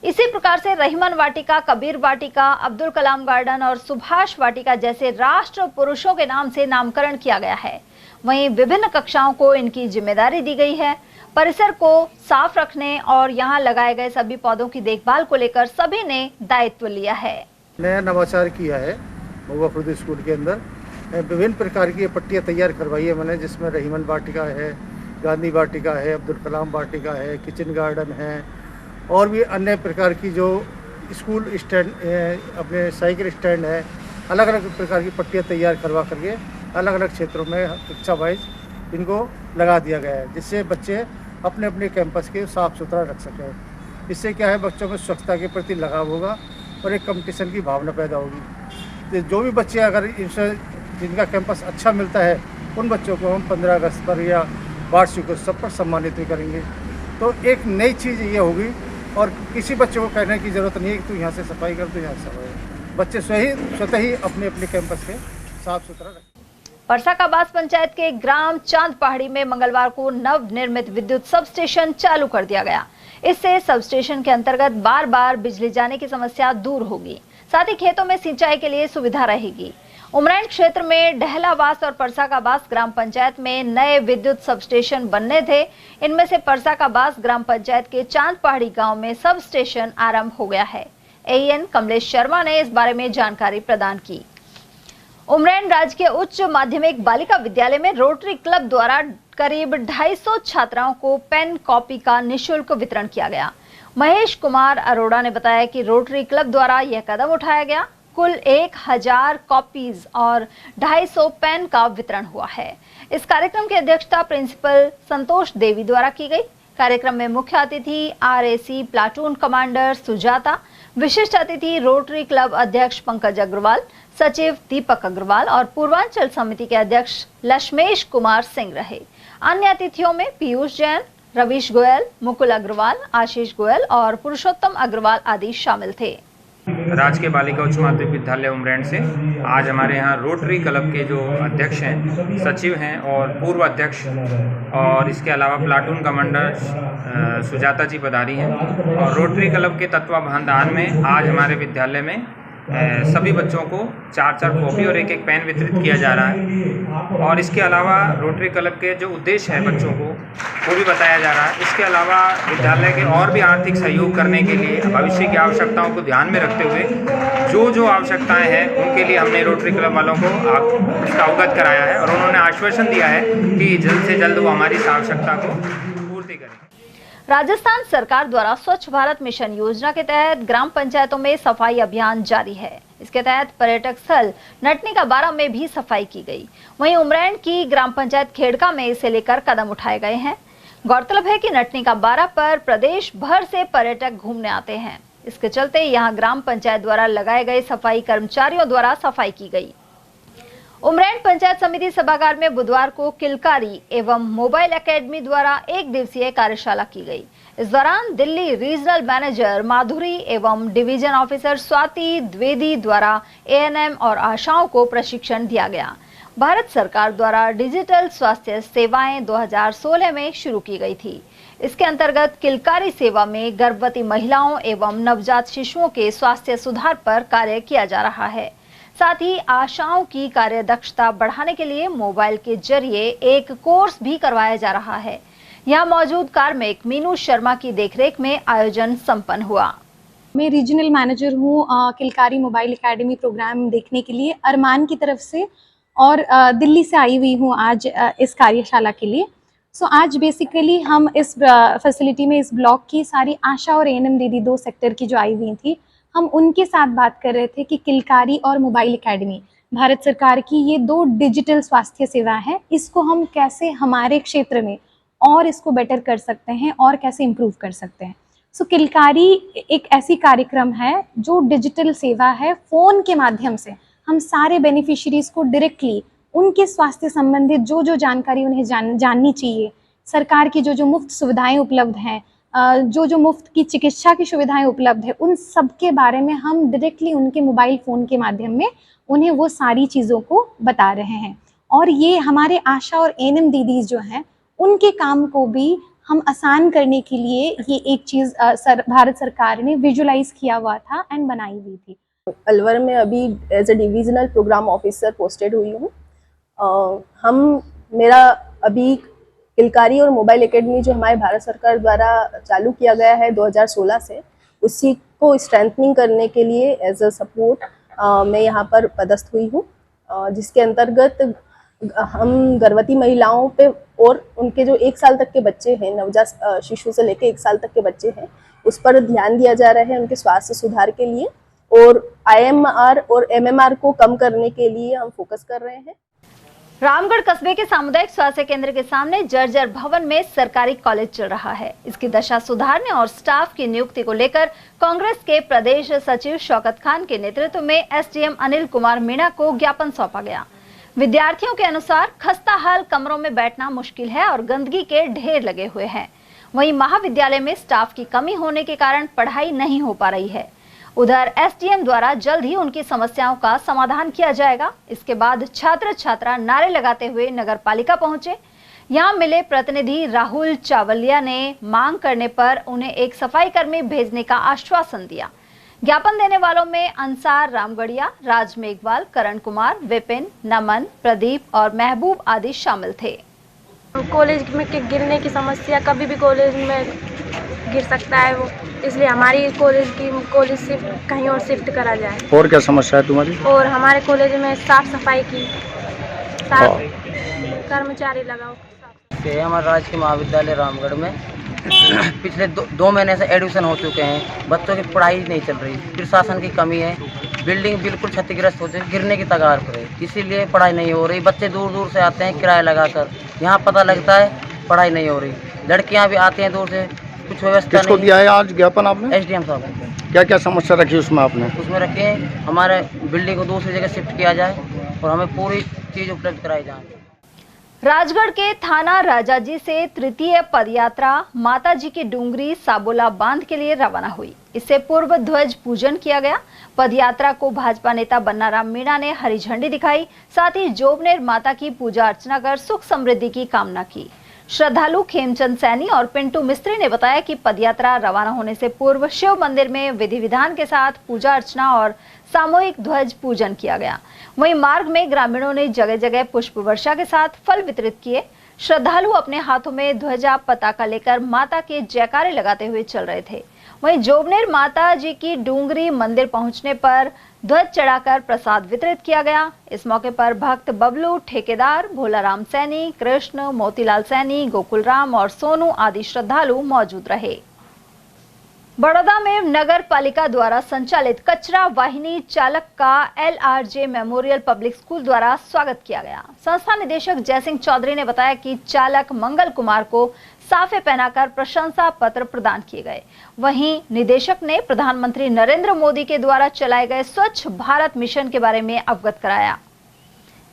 इसी प्रकार से रहीमन वाटिका, कबीर वाटिका, अब्दुल कलाम गार्डन और सुभाष वाटिका जैसे राष्ट्र पुरुषों के नाम से नामकरण किया गया है। वहीं विभिन्न कक्षाओं को इनकी जिम्मेदारी दी गई है। परिसर को साफ रखने और यहाँ लगाए गए सभी पौधों की देखभाल को लेकर सभी ने दायित्व लिया है। नया नवाचार किया है महुआ खुर्द स्कूल के अंदर। विभिन्न प्रकार की पट्टियाँ तैयार करवाई है मैंने, जिसमें रहीमन वाटिका है, गांधी वाटिका है, अब्दुल कलाम वाटिका है, किचन गार्डन है और भी अन्य प्रकार की जो स्कूल स्टैंड अपने साइकिल स्टैंड है। अलग अलग प्रकार की पट्टियाँ तैयार करवा करके अलग अलग क्षेत्रों में कक्षा वाइज इनको लगा दिया गया है, जिससे बच्चे अपने अपने कैंपस के साफ सुथरा रख सकें। इससे क्या है, बच्चों में स्वच्छता के प्रति लगाव होगा और एक कंपटीशन की भावना पैदा होगी। तो जो भी बच्चे अगर इनसे जिनका कैंपस अच्छा मिलता है उन बच्चों को हम 15 अगस्त पर या वार्षिक उत्सव पर सम्मानित भी करेंगे। तो एक नई चीज़ ये होगी और किसी बच्चे को कहने की ज़रूरत नहीं है कि तू यहाँ से सफाई कर, तू यहाँ से सफाई। बच्चे स्वतः ही अपने अपने कैंपस के साफ सुथरा रखें। परसाकाबास पंचायत के ग्राम चांद पहाड़ी में मंगलवार को नव निर्मित विद्युत सब स्टेशन चालू कर दिया गया। इससे सब स्टेशन के अंतर्गत बार बार बिजली जाने की समस्या दूर होगी, साथ ही खेतों में सिंचाई के लिए सुविधा रहेगी। उमरैन क्षेत्र में डहलावास और परसाकाबास ग्राम पंचायत में नए विद्युत सब स्टेशन बनने थे। इनमें से परसाकाबास ग्राम पंचायत के चांद पहाड़ी गाँव में सब स्टेशन आरम्भ हो गया है। AN कमलेश शर्मा ने इस बारे में जानकारी प्रदान की। उमरैन राजकीय उच्च माध्यमिक बालिका विद्यालय में रोटरी क्लब द्वारा करीब 250 छात्राओं को पेन कॉपी का निःशुल्क वितरण किया गया। महेश कुमार अरोड़ा ने बताया कि रोटरी क्लब द्वारा यह कदम उठाया गया। कुल 1000 कॉपीज और 250 पेन का वितरण हुआ है। इस कार्यक्रम की अध्यक्षता प्रिंसिपल संतोष देवी द्वारा की गई। कार्यक्रम में मुख्य अतिथि RAC प्लाटून कमांडर सुजाता, विशिष्ट अतिथि रोटरी क्लब अध्यक्ष पंकज अग्रवाल, सचिव दीपक अग्रवाल और पूर्वांचल समिति के अध्यक्ष लक्ष्मेश कुमार सिंह रहे। अन्य अतिथियों में पीयूष जैन, रवीश गोयल, मुकुल अग्रवाल, आशीष गोयल और पुरुषोत्तम अग्रवाल आदि शामिल थे। राजकीय बालिका उच्च माध्यमिक विद्यालय उमरैन से आज हमारे यहाँ रोटरी क्लब के जो अध्यक्ष हैं, सचिव हैं और पूर्व अध्यक्ष और इसके अलावा प्लाटून कमांडर सुजाता जी पधारी हैं और रोटरी क्लब के तत्वावधान में आज हमारे विद्यालय में सभी बच्चों को 4-4 कॉपी और 1-1 पेन वितरित किया जा रहा है। और इसके अलावा रोटरी क्लब के जो उद्देश्य है बच्चों को वो भी बताया जा रहा है। इसके अलावा विद्यालय के और भी आर्थिक सहयोग करने के लिए भविष्य की आवश्यकताओं को ध्यान में रखते हुए जो आवश्यकताएं हैं उनके लिए हमने रोटरी क्लब वालों को इसका अवगत कराया है और उन्होंने आश्वासन दिया है कि जल्द से जल्द वो हमारी इस आवश्यकता को पूर्ति करें। राजस्थान सरकार द्वारा स्वच्छ भारत मिशन योजना के तहत ग्राम पंचायतों में सफाई अभियान जारी है। इसके तहत पर्यटक स्थल नटनी का बारा में भी सफाई की गई। वहीं उमरैन की ग्राम पंचायत खेड़का में इसे लेकर कदम उठाए गए हैं। गौरतलब है कि नटनी का बारा पर प्रदेश भर से पर्यटक घूमने आते हैं। इसके चलते यहां ग्राम पंचायत द्वारा लगाए गए सफाई कर्मचारियों द्वारा सफाई की गई। उमरैन पंचायत समिति सभागार में बुधवार को किलकारी एवं मोबाइल एकेडमी द्वारा 1 दिवसीय कार्यशाला की गई। इस दौरान दिल्ली रीजनल मैनेजर माधुरी एवं डिवीजन ऑफिसर स्वाति द्विवेदी द्वारा ANM और आशाओं को प्रशिक्षण दिया गया। भारत सरकार द्वारा डिजिटल स्वास्थ्य सेवाएं 2016 में शुरू की गई थी। इसके अंतर्गत किलकारी सेवा में गर्भवती महिलाओं एवं नवजात शिशुओं के स्वास्थ्य सुधार पर कार्य किया जा रहा है। साथ ही आशाओं की कार्य दक्षता बढ़ाने के लिए मोबाइल के जरिए एक कोर्स भी करवाया जा रहा है। यहाँ मौजूद कार्मिक मीनू शर्मा की देखरेख में आयोजन संपन्न हुआ। मैं रीजनल मैनेजर हूँ किलकारी मोबाइल एकेडमी प्रोग्राम देखने के लिए अरमान की तरफ से और दिल्ली से आई हुई हूँ आज इस कार्यशाला के लिए। आज बेसिकली हम इस फैसिलिटी में इस ब्लॉक की सारी आशा और ANM दीदी 2 सेक्टर की जो आई हुई थी, हम उनके साथ बात कर रहे थे कि किलकारी और मोबाइल एकेडमी भारत सरकार की ये 2 डिजिटल स्वास्थ्य सेवा है, इसको हम कैसे हमारे क्षेत्र में और इसको बेटर कर सकते हैं और कैसे इम्प्रूव कर सकते हैं। किलकारी एक ऐसी कार्यक्रम है जो डिजिटल सेवा है। फ़ोन के माध्यम से हम सारे बेनिफिशियरीज को डायरेक्टली उनके स्वास्थ्य संबंधित जो जानकारी उन्हें जाननी चाहिए, सरकार की जो मुफ्त सुविधाएं उपलब्ध हैं, जो मुफ्त की चिकित्सा की सुविधाएं उपलब्ध है, उन सब के बारे में हम डायरेक्टली उनके मोबाइल फ़ोन के माध्यम में उन्हें वो सारी चीज़ों को बता रहे हैं। और ये हमारे आशा और ANM दीदीज़ जो हैं उनके काम को भी हम आसान करने के लिए ये एक चीज़ भारत सरकार ने विजुलाइज किया हुआ था एंड बनाई हुई थी। अलवर में अभी as a divisional programme officer posted हुई हूँ। मेरा अभी किलकारी और मोबाइल एकेडमी जो हमारे भारत सरकार द्वारा चालू किया गया है 2016 से, उसी को स्ट्रेंथनिंग करने के लिए एज अ सपोर्ट मैं यहाँ पर पदस्थ हुई हूँ, जिसके अंतर्गत हम गर्भवती महिलाओं पे और उनके जो 1 साल तक के बच्चे हैं, नवजात शिशु से लेकर 1 साल तक के बच्चे हैं, उस पर ध्यान दिया जा रहा है उनके स्वास्थ्य सुधार के लिए, और IMR और MMR को कम करने के लिए हम फोकस कर रहे हैं। रामगढ़ कस्बे के सामुदायिक स्वास्थ्य केंद्र के सामने जर्जर भवन में सरकारी कॉलेज चल रहा है। इसकी दशा सुधारने और स्टाफ की नियुक्ति को लेकर कांग्रेस के प्रदेश सचिव शौकत खान के नेतृत्व में SDM अनिल कुमार मीणा को ज्ञापन सौंपा गया। विद्यार्थियों के अनुसार खस्ताहाल कमरों में बैठना मुश्किल है और गंदगी के ढेर लगे हुए हैं। वहीं महाविद्यालय में स्टाफ की कमी होने के कारण पढ़ाई नहीं हो पा रही है। उधर SDM द्वारा जल्द ही उनकी समस्याओं का समाधान किया जाएगा। इसके बाद छात्र छात्रा नारे लगाते हुए नगर पालिका पहुंचे। यहां मिले प्रतिनिधि राहुल चावलिया ने मांग करने पर उन्हें एक सफाई कर्मी भेजने का आश्वासन दिया। ज्ञापन देने वालों में अंसार रामगढ़िया, राज मेघवाल, करण कुमार, विपिन, नमन, प्रदीप और महबूब आदि शामिल थे। कॉलेज में गिरने की समस्या, कभी भी कॉलेज में गिर सकता है वो, इसलिए हमारी कॉलेज शिफ्ट कहीं और शिफ्ट करा जाए। और क्या समस्या है तुम्हारी? और हमारे कॉलेज में साफ सफाई की, साफ कर्मचारी लगाओ। हमारे राजकीय महाविद्यालय रामगढ़ में पिछले 2 महीने से एडमिशन हो चुके हैं, बच्चों की पढ़ाई नहीं चल रही, प्रशासन की कमी है, बिल्डिंग बिल्कुल क्षतिग्रस्त हो चुकी, गिरने की कगार पर है, इसीलिए पढ़ाई नहीं हो रही। बच्चे दूर दूर से आते हैं किराया लगाकर, यहाँ पता लगता है पढ़ाई नहीं हो रही। लड़कियाँ भी आती हैं दूर से, कुछ व्यवस्था किसको दिया है आज ज्ञापन आपने? SDM साहब को। क्या क्या समस्या रखी उसमें आपने? उसमें रखिए हमारे बिल्डिंग को दूसरी जगह शिफ्ट किया जाए और हमें पूरी चीज़ उपलब्ध कराई जाए। राजगढ़ के थाना राजाजी से तृतीय पदयात्रा माताजी की डूंगरी साबोला बांध के लिए रवाना हुई। इससे पूर्व ध्वज पूजन किया गया। पदयात्रा को भाजपा नेता बन्नाराम मीणा ने हरी झंडी दिखाई, साथ ही जोबनेर माता की पूजा अर्चना कर सुख समृद्धि की कामना की। श्रद्धालु खेमचंद सैनी और पिंटू मिस्त्री ने बताया कि पदयात्रा रवाना होने से पूर्व शिव मंदिर में विधि विधान के साथ पूजा अर्चना और सामूहिक ध्वज पूजन किया गया। वहीं मार्ग में ग्रामीणों ने जगह जगह पुष्प वर्षा के साथ फल वितरित किए। श्रद्धालु अपने हाथों में ध्वजा पताका लेकर माता के जयकारे लगाते हुए चल रहे थे। वहीं जोबनेर माता जी की डूंगरी मंदिर पहुंचने पर ध्वज चढ़ाकर प्रसाद वितरित किया गया। इस मौके पर भक्त बबलू, ठेकेदार, भोलाराम सैनी, कृष्ण, मोतीलाल सैनी, गोकुलराम और सोनू आदि श्रद्धालु मौजूद रहे। बड़ौदा में नगर पालिका द्वारा संचालित कचरा वाहिनी चालक का LRJ मेमोरियल पब्लिक स्कूल द्वारा स्वागत किया गया। संस्था निदेशक जयसिंह चौधरी ने बताया कि चालक मंगल कुमार को साफे पहनाकर प्रशंसा पत्र प्रदान किए गए। वहीं निदेशक ने प्रधानमंत्री नरेंद्र मोदी के द्वारा चलाए गए स्वच्छ भारत मिशन के बारे में अवगत कराया।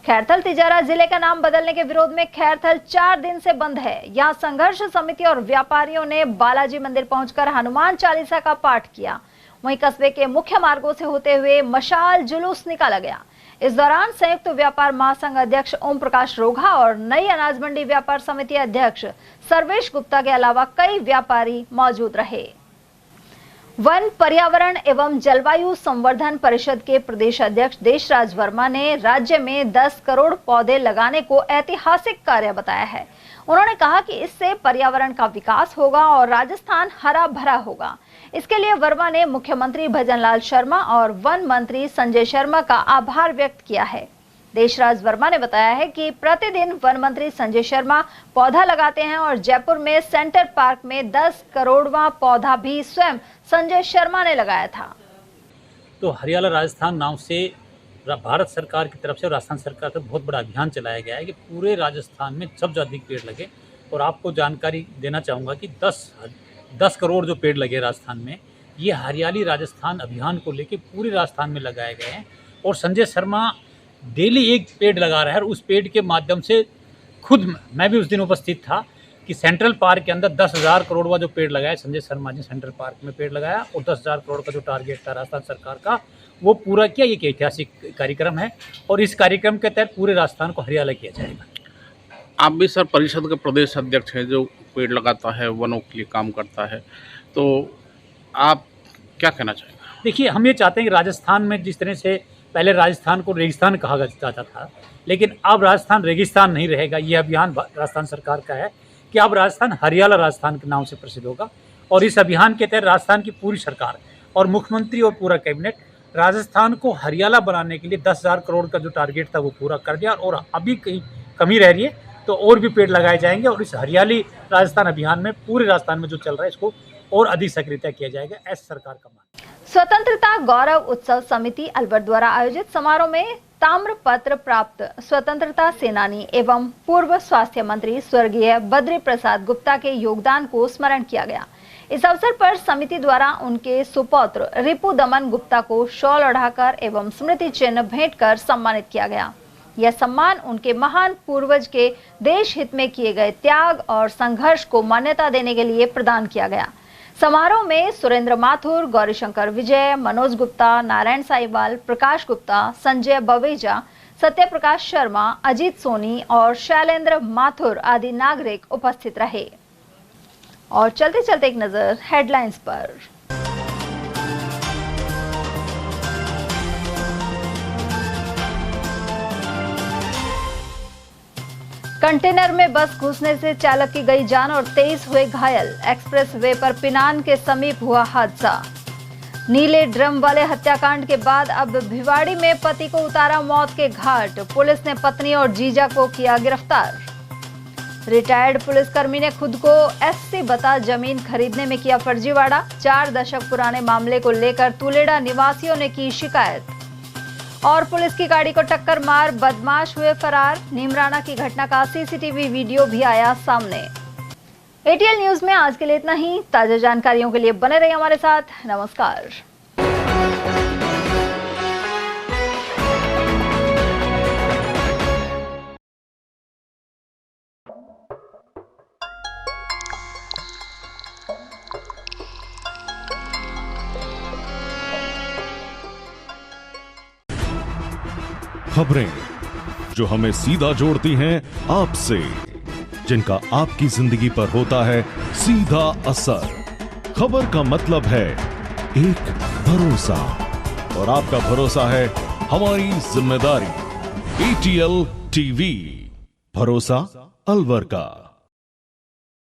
खैरथल तिजारा जिले का नाम बदलने के विरोध में खैरथल 4 दिन से बंद है। यहाँ संघर्ष समिति और व्यापारियों ने बालाजी मंदिर पहुंचकर हनुमान चालीसा का पाठ किया। वहीं कस्बे के मुख्य मार्गों से होते हुए मशाल जुलूस निकाला गया। इस दौरान संयुक्त व्यापार महासंघ अध्यक्ष ओम प्रकाश रोघा और नई अनाज मंडी व्यापार समिति अध्यक्ष सर्वेश गुप्ता के अलावा कई व्यापारी मौजूद रहे। वन, पर्यावरण एवं जलवायु संवर्धन परिषद के प्रदेश अध्यक्ष देशराज वर्मा ने राज्य में 10 करोड़ पौधे लगाने को ऐतिहासिक कार्य बताया है। उन्होंने कहा कि इससे पर्यावरण का विकास होगा और राजस्थान हरा भरा होगा। इसके लिए वर्मा ने मुख्यमंत्री भजनलाल शर्मा और वन मंत्री संजय शर्मा का आभार व्यक्त किया है। देशराज वर्मा ने बताया है कि प्रतिदिन वन मंत्री संजय शर्मा पौधा लगाते हैं और जयपुर में सेंटर पार्क में 10 करोड़वां पौधा भी स्वयं संजय शर्मा ने लगाया था। तो हरियाला राजस्थान नाम से भारत सरकार की तरफ से और राजस्थान सरकार से बहुत बड़ा अभियान चलाया गया है कि पूरे राजस्थान में सबसे अधिक पेड़ लगे। और आपको जानकारी देना चाहूँगा कि 10 करोड़ जो पेड़ लगे राजस्थान में, ये हरियाली राजस्थान अभियान को लेके पूरे राजस्थान में लगाए गए हैं। और संजय शर्मा डेली एक पेड़ लगा रहा है और उस पेड़ के माध्यम से खुद मैं भी उस दिन उपस्थित था कि सेंट्रल पार्क के अंदर 10,000 करोड़ का जो पेड़ लगाया संजय शर्मा जी सेंट्रल पार्क में पेड़ लगाया और 10,000 करोड़ का जो टारगेट था राजस्थान सरकार का वो पूरा किया। ये एक ऐतिहासिक कार्यक्रम है और इस कार्यक्रम के तहत पूरे राजस्थान को हरियाला किया जाएगा। आप भी सर परिषद के प्रदेश अध्यक्ष हैं जो पेड़ लगाता है, वनों के लिए काम करता है, तो आप क्या कहना चाहेंगे? देखिए, हम ये चाहते हैं कि राजस्थान में जिस तरह से पहले राजस्थान को रेगिस्तान कहा जाता था, लेकिन अब राजस्थान रेगिस्तान नहीं रहेगा। ये अभियान राजस्थान सरकार का है कि अब राजस्थान हरियाला राजस्थान के नाम से प्रसिद्ध होगा। और इस अभियान के तहत राजस्थान की पूरी सरकार और मुख्यमंत्री और पूरा कैबिनेट राजस्थान को हरियाला बनाने के लिए 10,000 करोड़ का जो टारगेट था वो पूरा कर दिया। और अभी कहीं कमी रह रही है तो और भी पेड़ लगाए जाएंगे और इस हरियाली राजस्थान अभियान में पूरे राजस्थान में जो चल रहा है इसको और अधिक सक्रियता किया जाएगा, ऐसा सरकार का मानना है। स्वतंत्रता गौरव उत्सव समिति अलवर द्वारा आयोजित समारोह में ताम्रपत्र प्राप्त स्वतंत्रता सेनानी एवं पूर्व स्वास्थ्य मंत्री स्वर्गीय बद्री प्रसाद गुप्ता के योगदान को स्मरण किया गया। इस अवसर पर समिति द्वारा उनके सुपौत्र रिपु दमन गुप्ता को शॉल ओढ़ाकर एवं स्मृति चिन्ह भेंट कर सम्मानित किया गया। यह सम्मान उनके महान पूर्वज के देश हित में किए गए त्याग और संघर्ष को मान्यता देने के लिए प्रदान किया गया। समारोह में सुरेंद्र माथुर, गौरीशंकर विजय, मनोज गुप्ता, नारायण साईवाल, प्रकाश गुप्ता, संजय बवेजा, सत्य प्रकाश शर्मा, अजीत सोनी और शैलेंद्र माथुर आदि नागरिक उपस्थित रहे। और चलते चलते एक नजर हेडलाइंस पर। कंटेनर में बस घुसने से चालक की गई जान और 23 हुए घायल। एक्सप्रेस वे पर पिनान के समीप हुआ हादसा। नीले ड्रम वाले हत्याकांड के बाद अब भिवाड़ी में पति को उतारा मौत के घाट। पुलिस ने पत्नी और जीजा को किया गिरफ्तार। रिटायर्ड पुलिसकर्मी ने खुद को एससी बता जमीन खरीदने में किया फर्जीवाड़ा। 4 दशक पुराने मामले को लेकर तुलेड़ा निवासियों ने की शिकायत। और पुलिस की गाड़ी को टक्कर मार बदमाश हुए फरार। नीमराना की घटना का सीसीटीवी वीडियो भी आया सामने। एटीएल न्यूज में आज के लिए इतना ही। ताजा जानकारियों के लिए बने रहिए हमारे साथ। नमस्कार। खबरें जो हमें सीधा जोड़ती हैं आपसे, जिनका आपकी जिंदगी पर होता है सीधा असर। खबर का मतलब है एक भरोसा, और आपका भरोसा है हमारी जिम्मेदारी। एटीएल टीवी, भरोसा अलवर का।